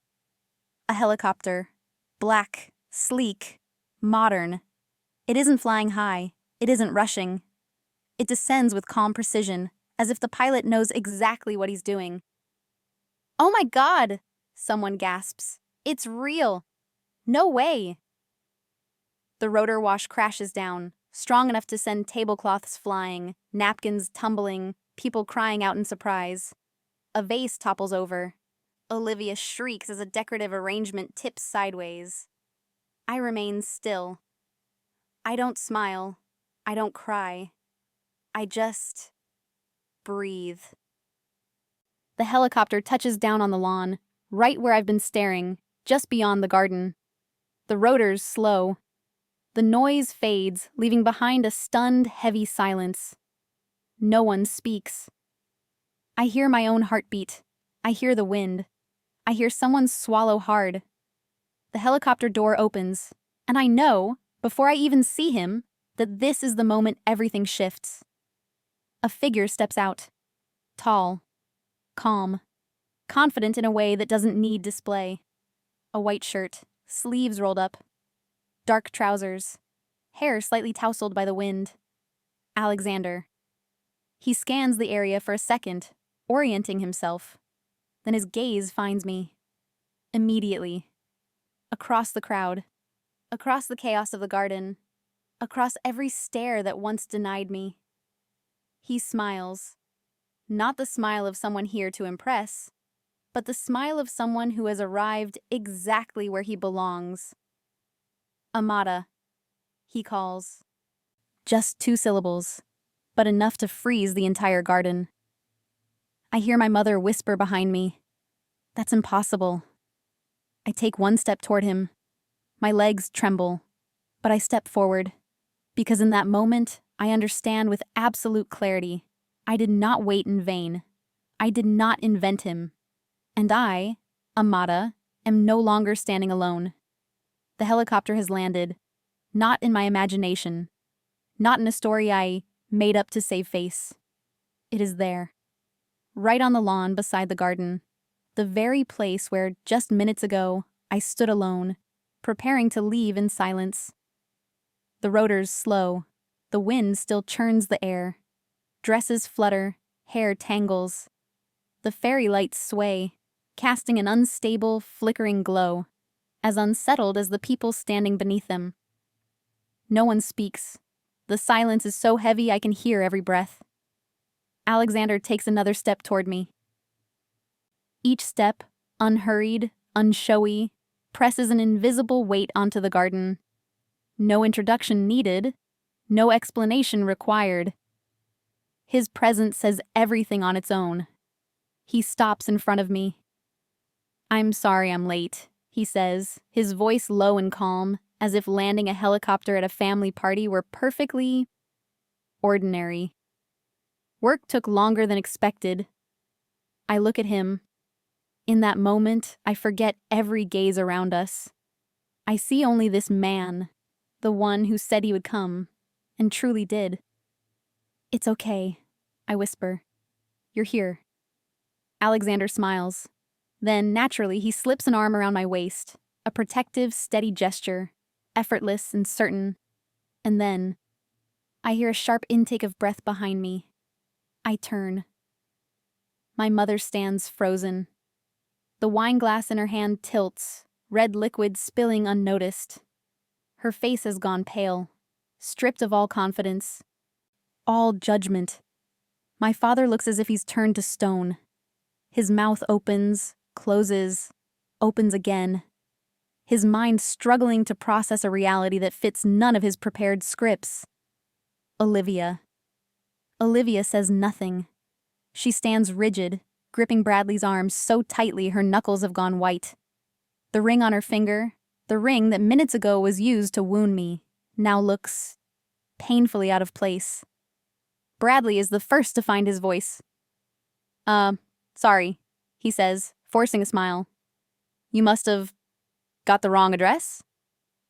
S1: A helicopter. Black, sleek, modern. It isn't flying high. It isn't rushing. It descends with calm precision, as if the pilot knows exactly what he's doing. "Oh my God!" someone gasps. "It's real! No way!" The rotor wash crashes down, strong enough to send tablecloths flying, napkins tumbling, people crying out in surprise. A vase topples over. Olivia shrieks as a decorative arrangement tips sideways. I remain still. I don't smile. I don't cry. I just breathe. The helicopter touches down on the lawn, right where I've been staring, just beyond the garden. The rotors slow. The noise fades, leaving behind a stunned, heavy silence. No one speaks. I hear my own heartbeat. I hear the wind. I hear someone swallow hard. The helicopter door opens, and I know, before I even see him, that this is the moment everything shifts. A figure steps out. Tall. Calm. Confident in a way that doesn't need display. A white shirt, sleeves rolled up. Dark trousers. Hair slightly tousled by the wind. Alexander. He scans the area for a second, orienting himself. Then his gaze finds me. Immediately. Across the crowd. Across the chaos of the garden. Across every stare that once denied me. He smiles. Not the smile of someone here to impress, but the smile of someone who has arrived exactly where he belongs. "Amada," he calls. Just 2 syllables, but enough to freeze the entire garden. I hear my mother whisper behind me, "That's impossible." I take one step toward him. My legs tremble, but I step forward, because in that moment, I understand with absolute clarity, I did not wait in vain. I did not invent him. And I, Amada, am no longer standing alone. The helicopter has landed, not in my imagination, not in a story I made up to save face. It is there, right on the lawn beside the garden, the very place where just minutes ago I stood alone, preparing to leave in silence. The rotors slow, the wind still churns the air. Dresses flutter, hair tangles. The fairy lights sway, casting an unstable, flickering glow, as unsettled as the people standing beneath them. No one speaks. The silence is so heavy I can hear every breath. Alexander takes another step toward me. Each step, unhurried, unshowy, presses an invisible weight onto the garden. No introduction needed, no explanation required. His presence says everything on its own. He stops in front of me. "I'm sorry I'm late," he says, his voice low and calm, as if landing a helicopter at a family party were perfectly ordinary. Work took longer than expected. I look at him. In that moment, I forget every gaze around us. I see only this man, the one who said he would come, and truly did. "It's okay," I whisper. "You're here." Alexander smiles. Then, naturally, he slips an arm around my waist, a protective, steady gesture, effortless and certain. And then, I hear a sharp intake of breath behind me. I turn. My mother stands frozen. The wine glass in her hand tilts, red liquid spilling unnoticed. Her face has gone pale, stripped of all confidence, all judgment. My father looks as if he's turned to stone. His mouth opens, closes, opens again. His mind struggling to process a reality that fits none of his prepared scripts. Olivia. Olivia says nothing. She stands rigid, gripping Bradley's arms so tightly her knuckles have gone white. The ring on her finger, the ring that minutes ago was used to wound me, now looks painfully out of place. Bradley is the first to find his voice. Sorry, he says, forcing a smile. "You must have got the wrong address?"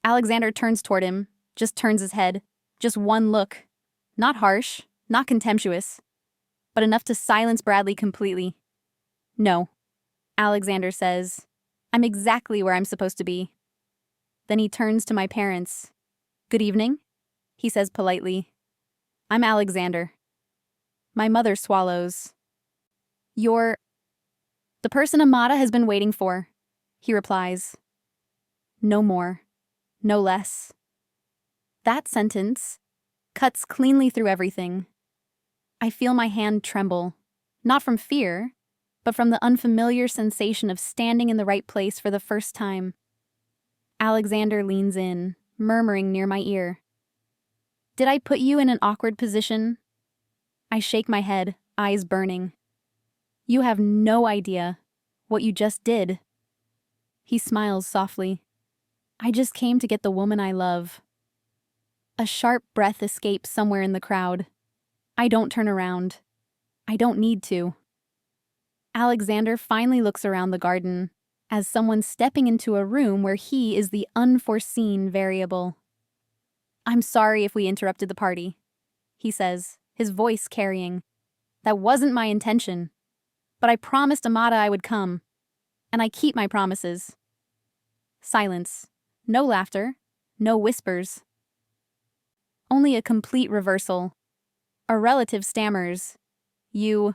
S1: Alexander turns toward him, just turns his head, just one look. Not harsh, not contemptuous, but enough to silence Bradley completely. "No," Alexander says. "I'm exactly where I'm supposed to be." Then he turns to my parents. "Good evening," he says politely. "I'm Alexander." My mother swallows. "You're the person Amada has been waiting for," he replies. No more, no less. That sentence cuts cleanly through everything. I feel my hand tremble, not from fear, but from the unfamiliar sensation of standing in the right place for the first time. Alexander leans in, murmuring near my ear. "Did I put you in an awkward position?" I shake my head, eyes burning. "You have no idea what you just did." He smiles softly. "I just came to get the woman I love." A sharp breath escapes somewhere in the crowd. I don't turn around. I don't need to. Alexander finally looks around the garden, as someone stepping into a room where he is the unforeseen variable. "I'm sorry if we interrupted the party," he says, his voice carrying. "That wasn't my intention. But I promised Amada I would come, and I keep my promises." Silence. No laughter. No whispers. Only a complete reversal. A relative stammers. You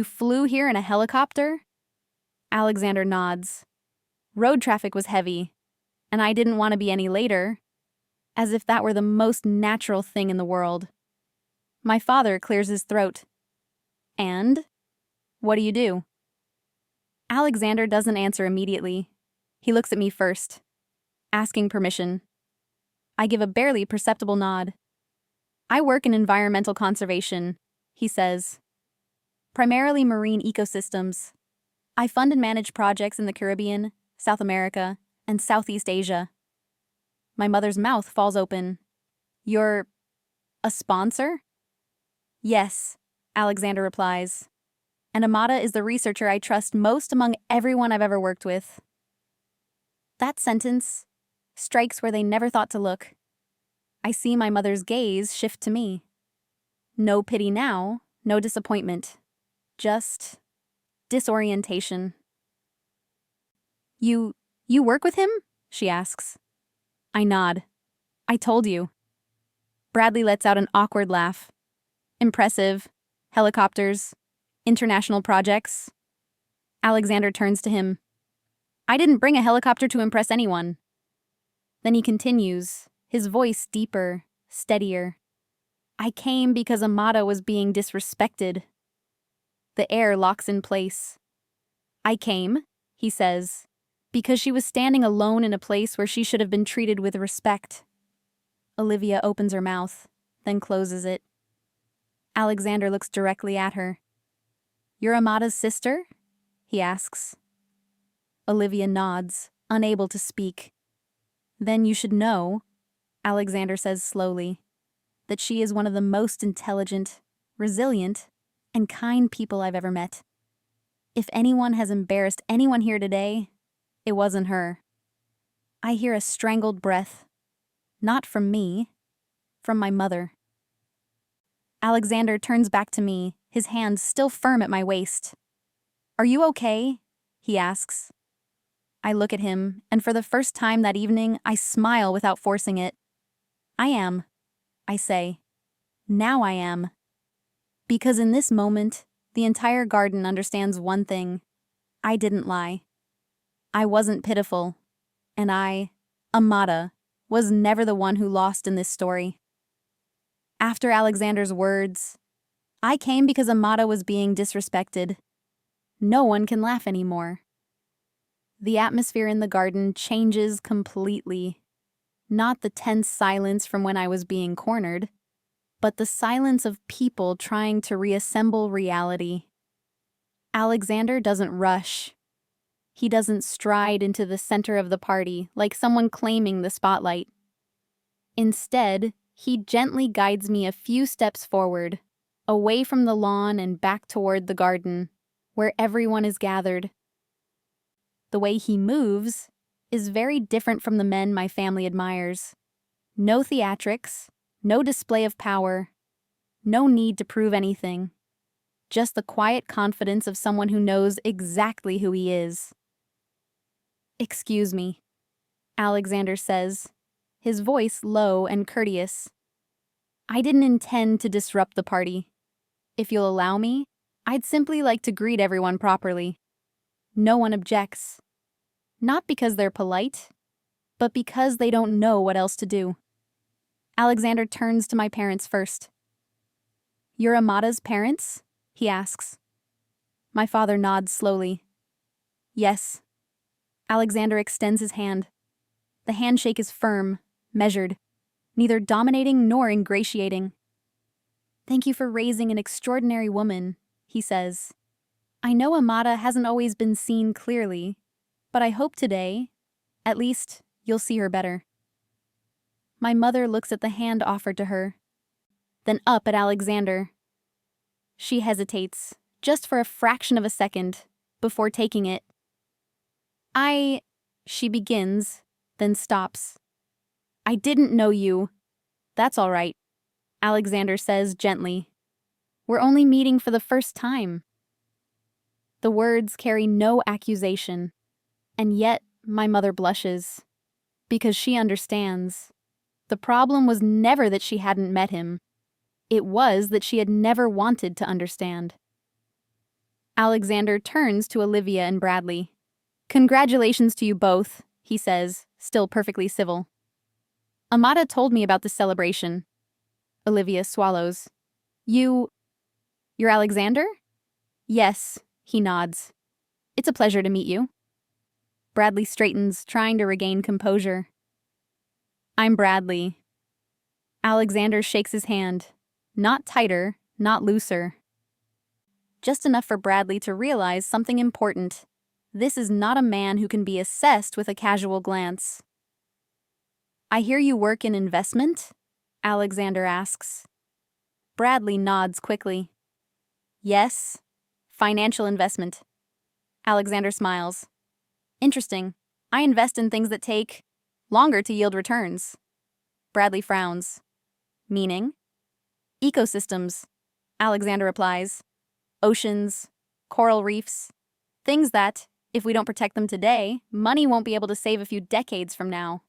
S1: flew here in a helicopter?" Alexander nods. "Road traffic was heavy, and I didn't want to be any later." As if that were the most natural thing in the world. My father clears his throat. "And? What do you do?" Alexander doesn't answer immediately. He looks at me first, asking permission. I give a barely perceptible nod. "I work in environmental conservation," he says. primarily marine ecosystems. I fund and manage projects in the Caribbean, South America, and Southeast Asia. My mother's mouth falls open. You're a sponsor? Yes, Alexander replies. And Amada is the researcher I trust most among everyone I've ever worked with. That sentence strikes where they never thought to look. I see my mother's gaze shift to me. No pity now, no disappointment. Just disorientation. You work with him? She asks. I nod. I told you. Bradley lets out an awkward laugh. Impressive. Helicopters. International projects. Alexander turns to him. I didn't bring a helicopter to impress anyone. Then he continues, his voice deeper, steadier. I came because Amada was being disrespected. The air locks in place. I came, he says, because she was standing alone in a place where she should have been treated with respect. Olivia opens her mouth, then closes it. Alexander looks directly at her. You're Amada's sister? He asks. Olivia nods, unable to speak. Then you should know, Alexander says slowly, that she is one of the most intelligent, resilient, and kind people I've ever met. If anyone has embarrassed anyone here today, it wasn't her. I hear a strangled breath. Not from me, from my mother. Alexander turns back to me, his hands still firm at my waist. Are you okay? He asks. I look at him, and for the first time that evening, I smile without forcing it. I am, I say. Now I am. Because in this moment, the entire garden understands one thing. I didn't lie. I wasn't pitiful. And I, Amada, was never the one who lost in this story. After Alexander's words, I came because Amada was being disrespected. No one can laugh anymore. The atmosphere in the garden changes completely. Not the tense silence from when I was being cornered, but the silence of people trying to reassemble reality. Alexander doesn't rush. He doesn't stride into the center of the party like someone claiming the spotlight. Instead, he gently guides me a few steps forward, away from the lawn and back toward the garden, where everyone is gathered. The way he moves is very different from the men my family admires. No theatrics, no display of power, no need to prove anything. Just the quiet confidence of someone who knows exactly who he is. Excuse me, Alexander says, his voice low and courteous. I didn't intend to disrupt the party. If you'll allow me, I'd simply like to greet everyone properly. No one objects. Not because they're polite, but because they don't know what else to do. Alexander turns to my parents first. You're Amada's parents? He asks. My father nods slowly. Yes. Alexander extends his hand. The handshake is firm, measured, neither dominating nor ingratiating. Thank you for raising an extraordinary woman, he says. I know Amada hasn't always been seen clearly, but I hope today, at least, you'll see her better. My mother looks at the hand offered to her, then up at Alexander. She hesitates, just for a fraction of a second, before taking it. She begins, then stops. I didn't know you. That's all right, Alexander says gently. We're only meeting for the first time. The words carry no accusation, and yet my mother blushes, because she understands. The problem was never that she hadn't met him. It was that she had never wanted to understand. Alexander turns to Olivia and Bradley. Congratulations to you both, he says, still perfectly civil. Amada told me about the celebration. Olivia swallows. You're Alexander? Yes, he nods. It's a pleasure to meet you. Bradley straightens, trying to regain composure. I'm Bradley. Alexander shakes his hand. Not tighter, not looser. just enough for Bradley to realize something important. This is not a man who can be assessed with a casual glance. "I hear you work in investment?" Alexander asks. Bradley nods quickly. "Yes, financial investment." Alexander smiles. "Interesting. I invest in things that take longer to yield returns." Bradley frowns. "Meaning?" "Ecosystems," Alexander replies. "Oceans, coral reefs, things that, if we don't protect them today, money won't be able to save a few decades from now."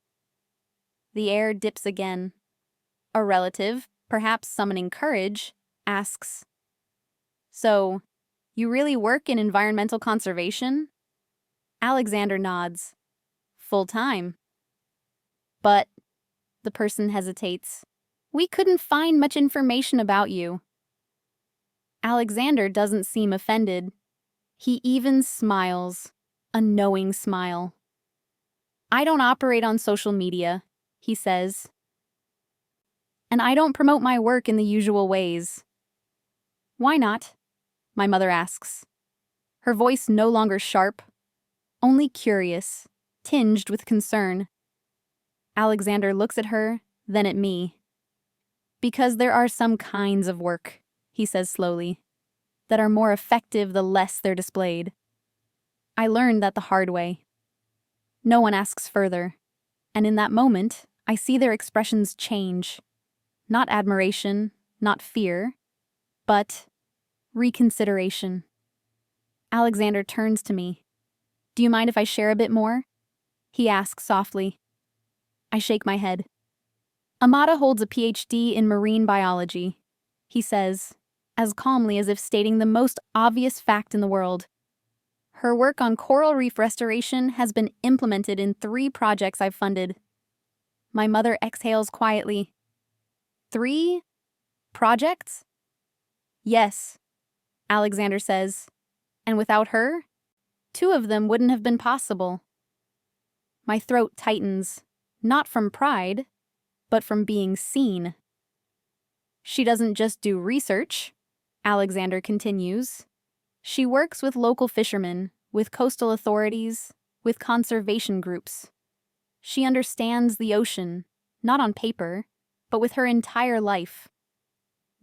S1: The air dips again. A relative, perhaps summoning courage, asks, "So, you really work in environmental conservation?" Alexander nods. "Full-time." "But," the person hesitates, "we couldn't find much information about you." Alexander doesn't seem offended. He even smiles, a knowing smile. "I don't operate on social media," he says. "And I don't promote my work in the usual ways." "Why not?" my mother asks. Her voice no longer sharp, only curious, tinged with concern. Alexander looks at her, then at me. "Because there are some kinds of work," he says slowly, "that are more effective the less they're displayed. I learned that the hard way." No one asks further, and in that moment, I see their expressions change. Not admiration, not fear, but reconsideration. Alexander turns to me. "Do you mind if I share a bit more?" he asks softly. I shake my head. "Amada holds a PhD in marine biology," he says, as calmly as if stating the most obvious fact in the world. "Her work on coral reef restoration has been implemented in 3 projects I've funded." My mother exhales quietly. 3 projects? "Yes," Alexander says, "and without her, 2 of them wouldn't have been possible." My throat tightens, not from pride, but from being seen. "She doesn't just do research," Alexander continues. "She works with local fishermen, with coastal authorities, with conservation groups. She understands the ocean, not on paper, but with her entire life."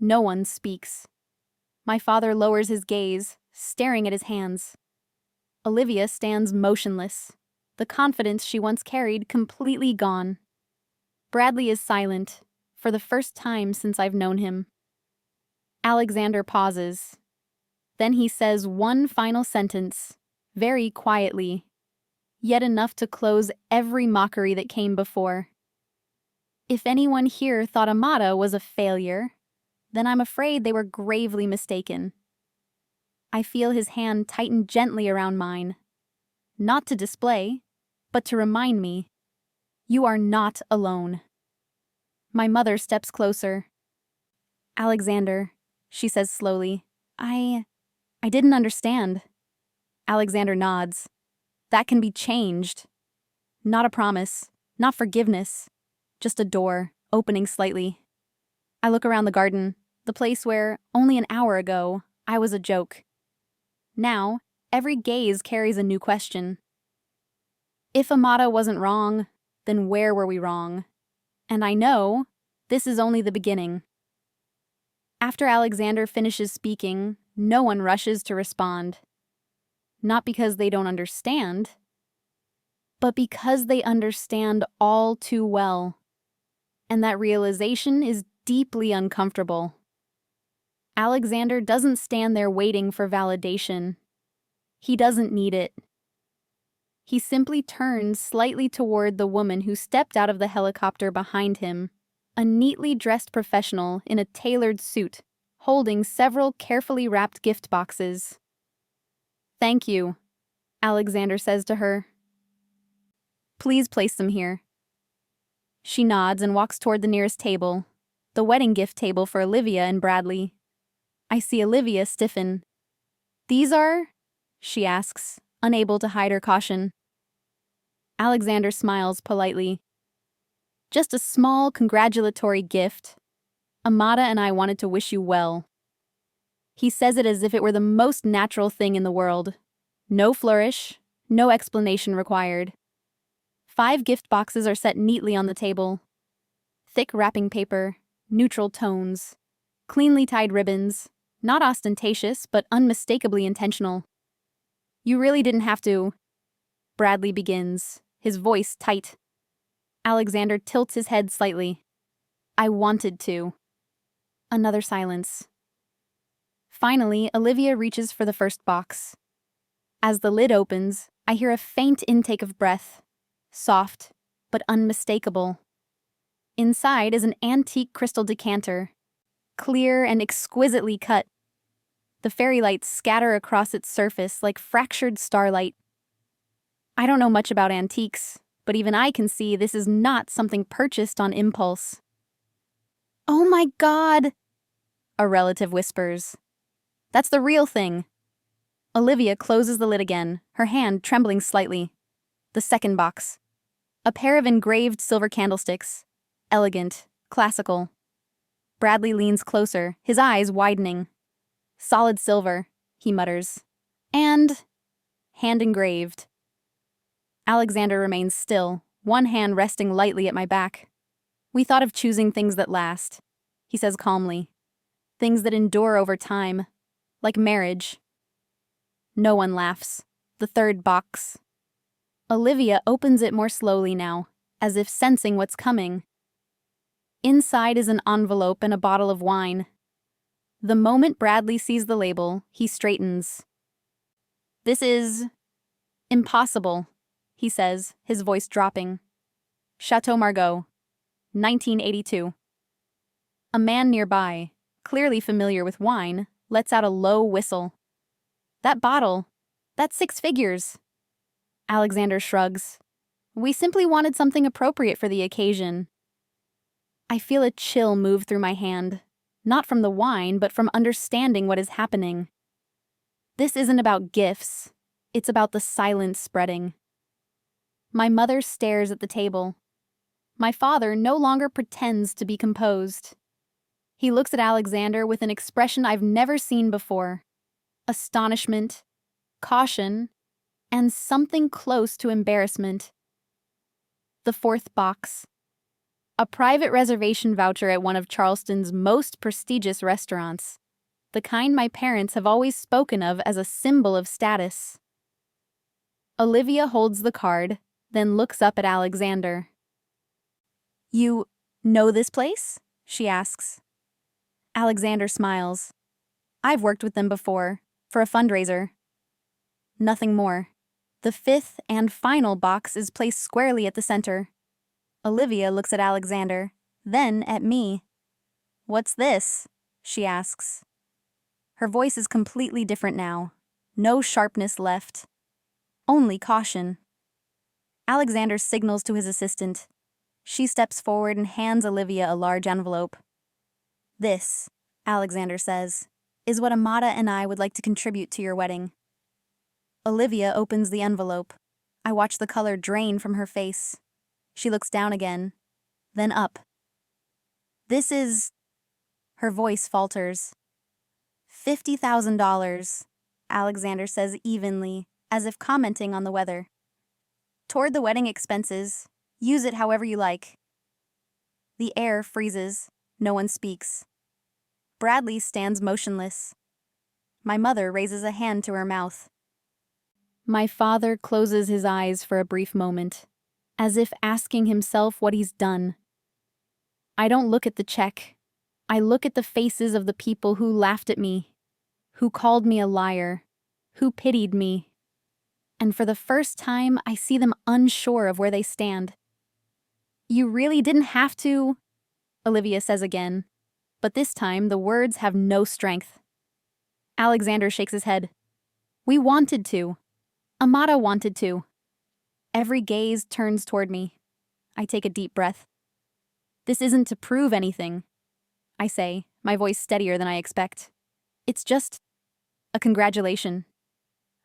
S1: No one speaks. My father lowers his gaze, staring at his hands. Olivia stands motionless, the confidence she once carried completely gone. Bradley is silent, for the first time since I've known him. Alexander pauses. Then he says one final sentence, very quietly, yet enough to close every mockery that came before. "If anyone here thought Amada was a failure, then I'm afraid they were gravely mistaken." I feel his hand tighten gently around mine. Not to display, but to remind me, you are not alone. My mother steps closer. "Alexander," she says slowly, I didn't understand." Alexander nods. "That can be changed. Not a promise, not forgiveness, just a door, opening slightly." I look around the garden, the place where, only an hour ago, I was a joke. Now, every gaze carries a new question. If Amada wasn't wrong, then where were we wrong? And I know this is only the beginning. After Alexander finishes speaking, no one rushes to respond. Not because they don't understand, but because they understand all too well. And that realization is deeply uncomfortable. Alexander doesn't stand there waiting for validation. He doesn't need it. He simply turns slightly toward the woman who stepped out of the helicopter behind him, a neatly dressed professional in a tailored suit, holding several carefully wrapped gift boxes. "Thank you," Alexander says to her. "Please place them here." She nods and walks toward the nearest table, the wedding gift table for Olivia and Bradley. I see Olivia stiffen. "These are?" she asks, unable to hide her caution. Alexander smiles politely. "Just a small congratulatory gift. Amada and I wanted to wish you well." He says it as if it were the most natural thing in the world. No flourish, no explanation required. 5 gift boxes are set neatly on the table. Thick wrapping paper, neutral tones, cleanly tied ribbons, not ostentatious but unmistakably intentional. You really didn't have to. Bradley begins, his voice tight. Alexander tilts his head slightly. I wanted to. Another silence. Finally, Olivia reaches for the first box. As the lid opens, I hear a faint intake of breath, soft but unmistakable. Inside is an antique crystal decanter, clear and exquisitely cut. The fairy lights scatter across its surface like fractured starlight. I don't know much about antiques, but even I can see this is not something purchased on impulse. Oh my God, a relative whispers. That's the real thing. Olivia closes the lid again, her hand trembling slightly. The second box. A pair of engraved silver candlesticks. Elegant, classical. Bradley leans closer, his eyes widening. Solid silver, he mutters. And hand engraved. Alexander remains still, one hand resting lightly at my back. We thought of choosing things that last, he says calmly. Things that endure over time, like marriage. No one laughs. The third box. Olivia opens it more slowly now, as if sensing what's coming. Inside is an envelope and a bottle of wine. The moment Bradley sees the label, he straightens. This is impossible, he says, his voice dropping. Chateau Margaux, 1982. A man nearby, clearly familiar with wine, lets out a low whistle. That bottle, that's 6 figures. Alexander shrugs. We simply wanted something appropriate for the occasion. I feel a chill move through my hand, not from the wine, but from understanding what is happening. This isn't about gifts, it's about the silence spreading. My mother stares at the table. My father no longer pretends to be composed. He looks at Alexander with an expression I've never seen before. Astonishment, caution, and something close to embarrassment. The fourth box. A private reservation voucher at one of Charleston's most prestigious restaurants, the kind my parents have always spoken of as a symbol of status. Olivia holds the card, then looks up at Alexander. You know this place? She asks. Alexander smiles. I've worked with them before, for a fundraiser. Nothing more. The fifth and final box is placed squarely at the center. Olivia looks at Alexander, then at me. What's this? She asks. Her voice is completely different now. No sharpness left. Only caution. Alexander signals to his assistant. She steps forward and hands Olivia a large envelope. This, Alexander says, is what Amada and I would like to contribute to your wedding. Olivia opens the envelope. I watch the color drain from her face. She looks down again, then up. This is... Her voice falters. $50,000, Alexander says evenly, as if commenting on the weather. Toward the wedding expenses, use it however you like. The air freezes. No one speaks. Bradley stands motionless. My mother raises a hand to her mouth. My father closes his eyes for a brief moment, as if asking himself what he's done. I don't look at the check. I look at the faces of the people who laughed at me, who called me a liar, who pitied me. And for the first time, I see them unsure of where they stand. You really didn't have to, Olivia says again, but this time the words have no strength. Alexander shakes his head. We wanted to. Amada wanted to. Every gaze turns toward me. I take a deep breath. This isn't to prove anything, I say, my voice steadier than I expect. It's just a congratulation.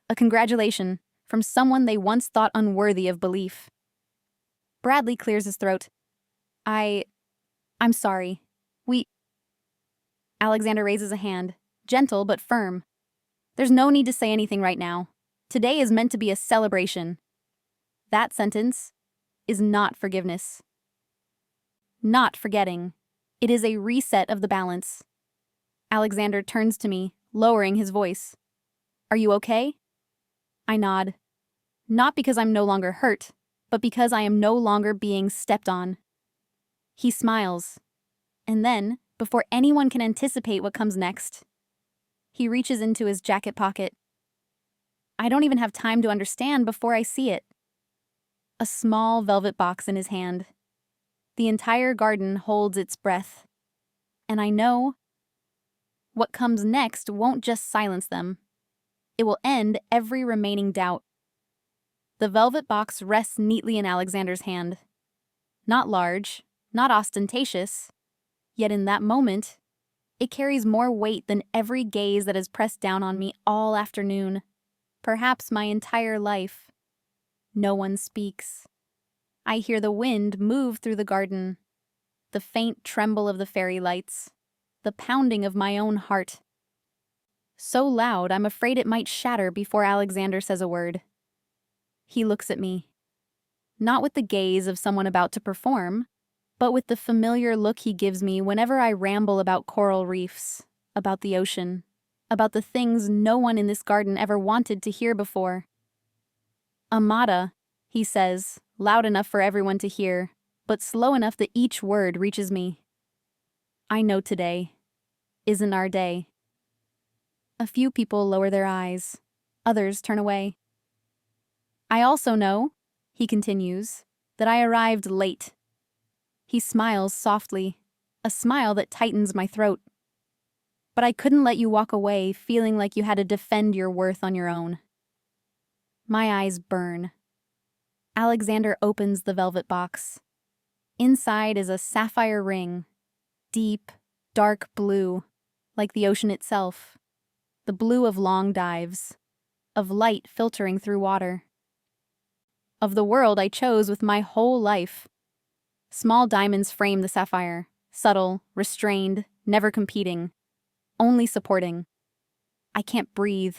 S1: A congratulation from someone they once thought unworthy of belief. Bradley clears his throat. I'm sorry. Alexander raises a hand. gentle but firm. There's no need to say anything right now. Today is meant to be a celebration. That sentence is not forgiveness. Not forgetting. It is a reset of the balance. Alexander turns to me, lowering his voice. Are you okay? I nod. Not because I'm no longer hurt, but because I am no longer being stepped on. He smiles. And then, before anyone can anticipate what comes next, he reaches into his jacket pocket. I don't even have time to understand before I see it. A small velvet box in his hand. The entire garden holds its breath. And I know what comes next won't just silence them. It will end every remaining doubt. The velvet box rests neatly in Alexander's hand. Not large, not ostentatious, yet in that moment, it carries more weight than every gaze that has pressed down on me all afternoon, perhaps my entire life. No one speaks. I hear the wind move through the garden, the faint tremble of the fairy lights, the pounding of my own heart. So loud, I'm afraid it might shatter before Alexander says a word. He looks at me, not with the gaze of someone about to perform, but with the familiar look he gives me whenever I ramble about coral reefs, about the ocean, about the things no one in this garden ever wanted to hear before. Amata, he says, loud enough for everyone to hear, but slow enough that each word reaches me. I know today isn't our day. A few people lower their eyes, others turn away. I also know, he continues, that I arrived late. He smiles softly, a smile that tightens my throat. But I couldn't let you walk away feeling like you had to defend your worth on your own. My eyes burn. Alexander opens the velvet box. Inside is a sapphire ring, deep, dark blue, like the ocean itself. The blue of long dives, of light filtering through water. Of the world I chose with my whole life. Small diamonds frame the sapphire, subtle, restrained, never competing, only supporting. I can't breathe.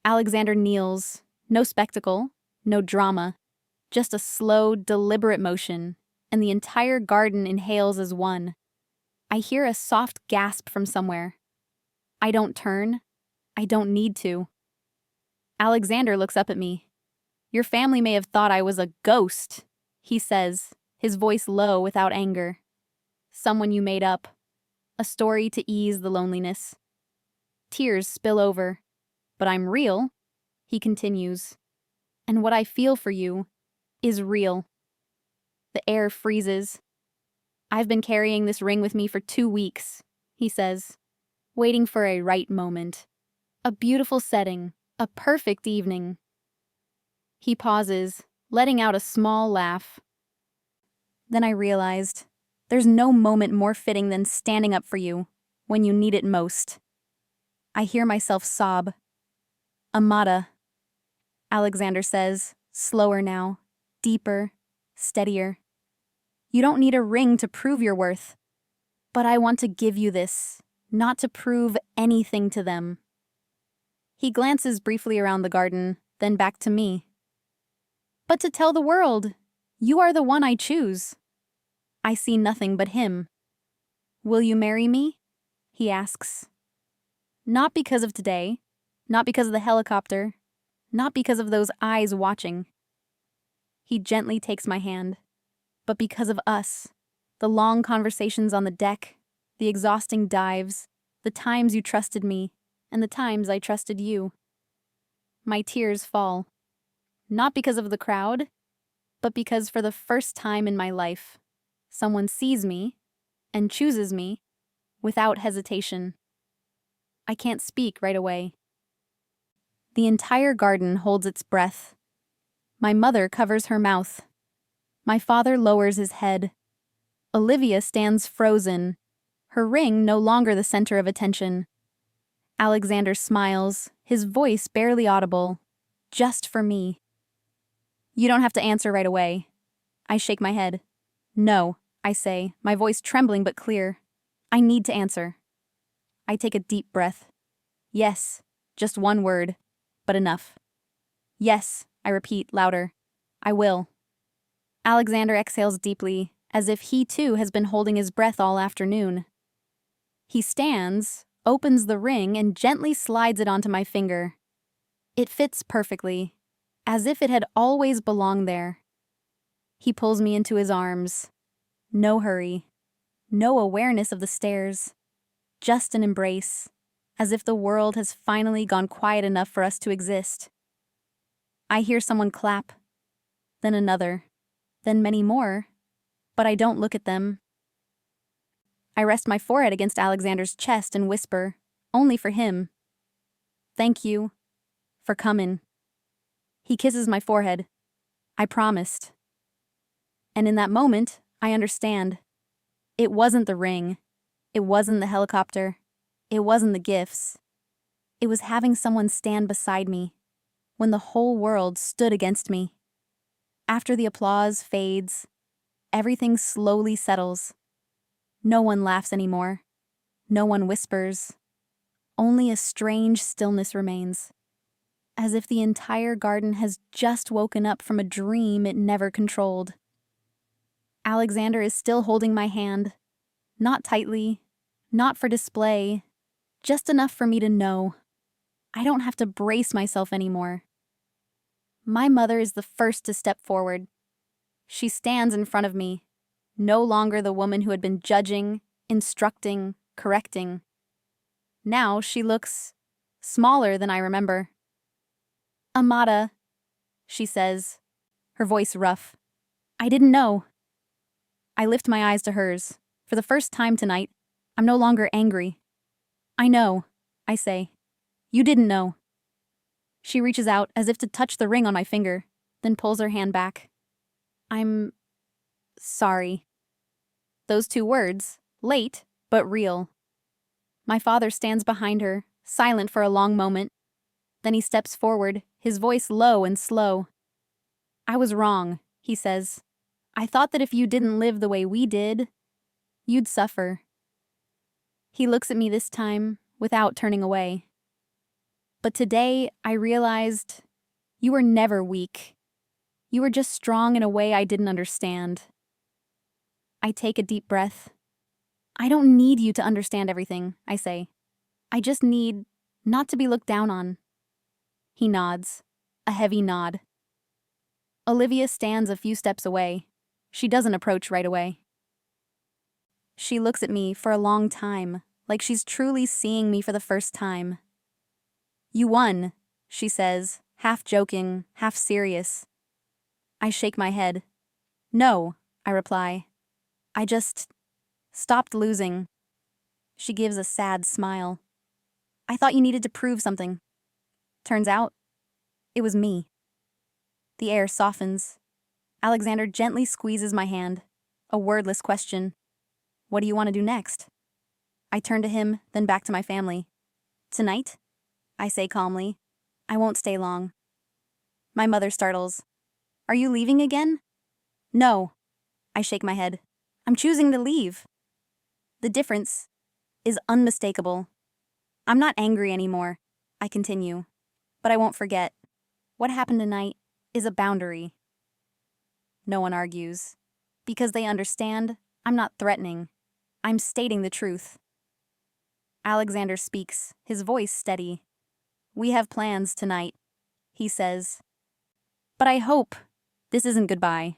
S1: Alexander kneels, no spectacle, no drama, just a slow, deliberate motion, and the entire garden inhales as one. I hear a soft gasp from somewhere. I don't turn. I don't need to. Alexander looks up at me. Your family may have thought I was a ghost, he says, his voice low without anger. Someone you made up. A story to ease the loneliness. Tears spill over. But I'm real, he continues. And what I feel for you is real. The air freezes. I've been carrying this ring with me for 2 weeks, he says, waiting for a right moment. A beautiful setting, a perfect evening. He pauses, letting out a small laugh. Then I realized, there's no moment more fitting than standing up for you when you need it most. I hear myself sob. Amata, Alexander says, slower now, deeper, steadier. You don't need a ring to prove your worth. But I want to give you this, not to prove anything to them. He glances briefly around the garden, then back to me. But to tell the world, you are the one I choose. I see nothing but him. Will you marry me? He asks. Not because of today, not because of the helicopter, not because of those eyes watching. He gently takes my hand, but because of us, the long conversations on the deck, the exhausting dives, the times you trusted me, and the times I trusted you. My tears fall. Not because of the crowd, but because for the first time in my life, someone sees me and chooses me without hesitation. I can't speak right away. The entire garden holds its breath. My mother covers her mouth. My father lowers his head. Olivia stands frozen, her ring no longer the center of attention. Alexander smiles, his voice barely audible, just for me. You don't have to answer right away. I shake my head. No, I say, my voice trembling but clear. I need to answer. I take a deep breath. Yes, just one word, but enough. Yes, I repeat louder. I will. Alexander exhales deeply, as if he too has been holding his breath all afternoon. He stands, opens the ring, and gently slides it onto my finger. It fits perfectly, as if it had always belonged there. He pulls me into his arms. No hurry, no awareness of the stairs, just an embrace, as if the world has finally gone quiet enough for us to exist. I hear someone clap, then another, then many more, but I don't look at them. I rest my forehead against Alexander's chest and whisper, only for him, "Thank you for comin'." He kisses my forehead. I promised. And in that moment, I understand. It wasn't the ring. It wasn't the helicopter. It wasn't the gifts. It was having someone stand beside me when the whole world stood against me. After the applause fades, everything slowly settles. No one laughs anymore. No one whispers. Only a strange stillness remains, as if the entire garden has just woken up from a dream it never controlled. Alexander is still holding my hand, not tightly, not for display, just enough for me to know. I don't have to brace myself anymore. My mother is the first to step forward. She stands in front of me, no longer the woman who had been judging, instructing, correcting. Now she looks smaller than I remember. "Amata," she says, her voice rough. "I didn't know." I lift my eyes to hers. For the first time tonight, I'm no longer angry. "I know," I say. "You didn't know." She reaches out as if to touch the ring on my finger, then pulls her hand back. "I'm sorry." Those two words, late, but real. My father stands behind her, silent for a long moment. Then he steps forward, his voice low and slow. "I was wrong," he says. "I thought that if you didn't live the way we did, you'd suffer." He looks at me this time, without turning away. "But today, I realized you were never weak. You were just strong in a way I didn't understand." I take a deep breath. "I don't need you to understand everything," I say. "I just need not to be looked down on." He nods, a heavy nod. Olivia stands a few steps away. She doesn't approach right away. She looks at me for a long time, like she's truly seeing me for the first time. "You won," she says, half joking, half serious. I shake my head. "No," I reply. "I just stopped losing." She gives a sad smile. "I thought you needed to prove something. Turns out, it was me." The air softens. Alexander gently squeezes my hand. A wordless question. "What do you want to do next?" I turn to him, then back to my family. "Tonight?" I say calmly. "I won't stay long." My mother startles. "Are you leaving again?" "No." I shake my head. "I'm choosing to leave." The difference is unmistakable. I'm not angry anymore, I continue. But I won't forget. What happened tonight is a boundary. No one argues. Because they understand, I'm not threatening. I'm stating the truth. Alexander speaks, his voice steady. "We have plans tonight," he says. "But I hope this isn't goodbye."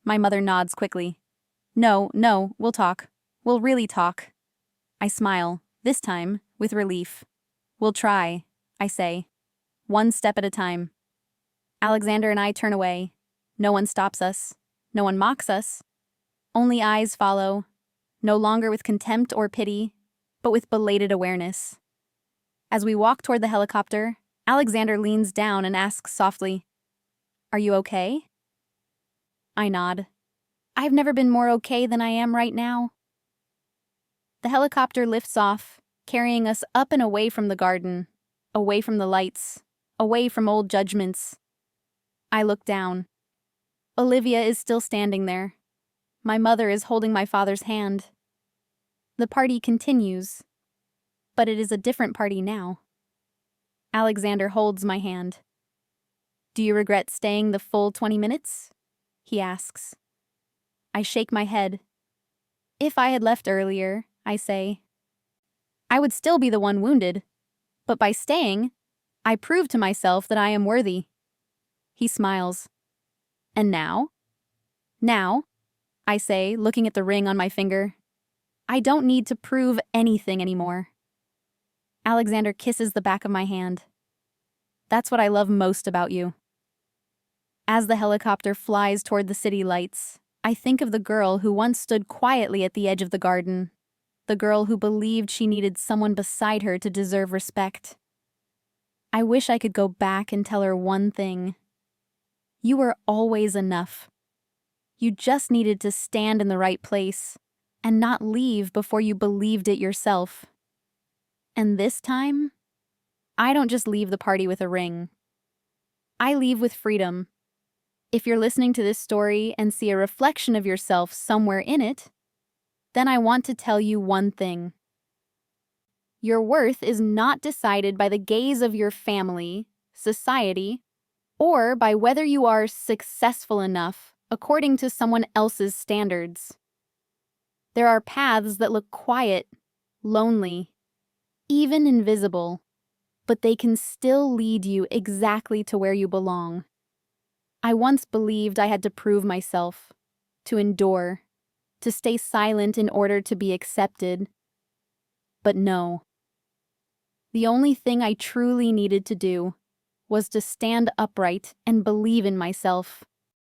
S1: My mother nods quickly. No, we'll talk. We'll really talk." I smile, this time with relief. "We'll try," I say. One step at a time. Alexander and I turn away. No one stops us. No one mocks us. Only eyes follow, no longer with contempt or pity, but with belated awareness. As we walk toward the helicopter, Alexander leans down and asks softly, "Are you okay?" I nod. I've never been more okay than I am right now. The helicopter lifts off, carrying us up and away from the garden, away from the lights, away from old judgments. I look down. Olivia is still standing there. My mother is holding my father's hand. The party continues. But it is a different party now. Alexander holds my hand. Do you regret staying the full 20 minutes? He asks. I shake my head. If I had left earlier, I say, I would still be the one wounded. But by staying, I prove to myself that I am worthy. He smiles. And now? Now, I say, looking at the ring on my finger, I don't need to prove anything anymore. Alexander kisses the back of my hand. That's what I love most about you. As the helicopter flies toward the city lights, I think of the girl who once stood quietly at the edge of the garden, the girl who believed she needed someone beside her to deserve respect. I wish I could go back and tell her one thing. You were always enough. You just needed to stand in the right place and not leave before you believed it yourself. And this time, I don't just leave the party with a ring. I leave with freedom. If you're listening to this story and see a reflection of yourself somewhere in it, then I want to tell you one thing. Your worth is not decided by the gaze of your family, society, or by whether you are successful enough according to someone else's standards. There are paths that look quiet, lonely, even invisible, but they can still lead you exactly to where you belong. I once believed I had to prove myself, to endure, to stay silent in order to be accepted. But no. The only thing I truly needed to do was to stand upright and believe in myself.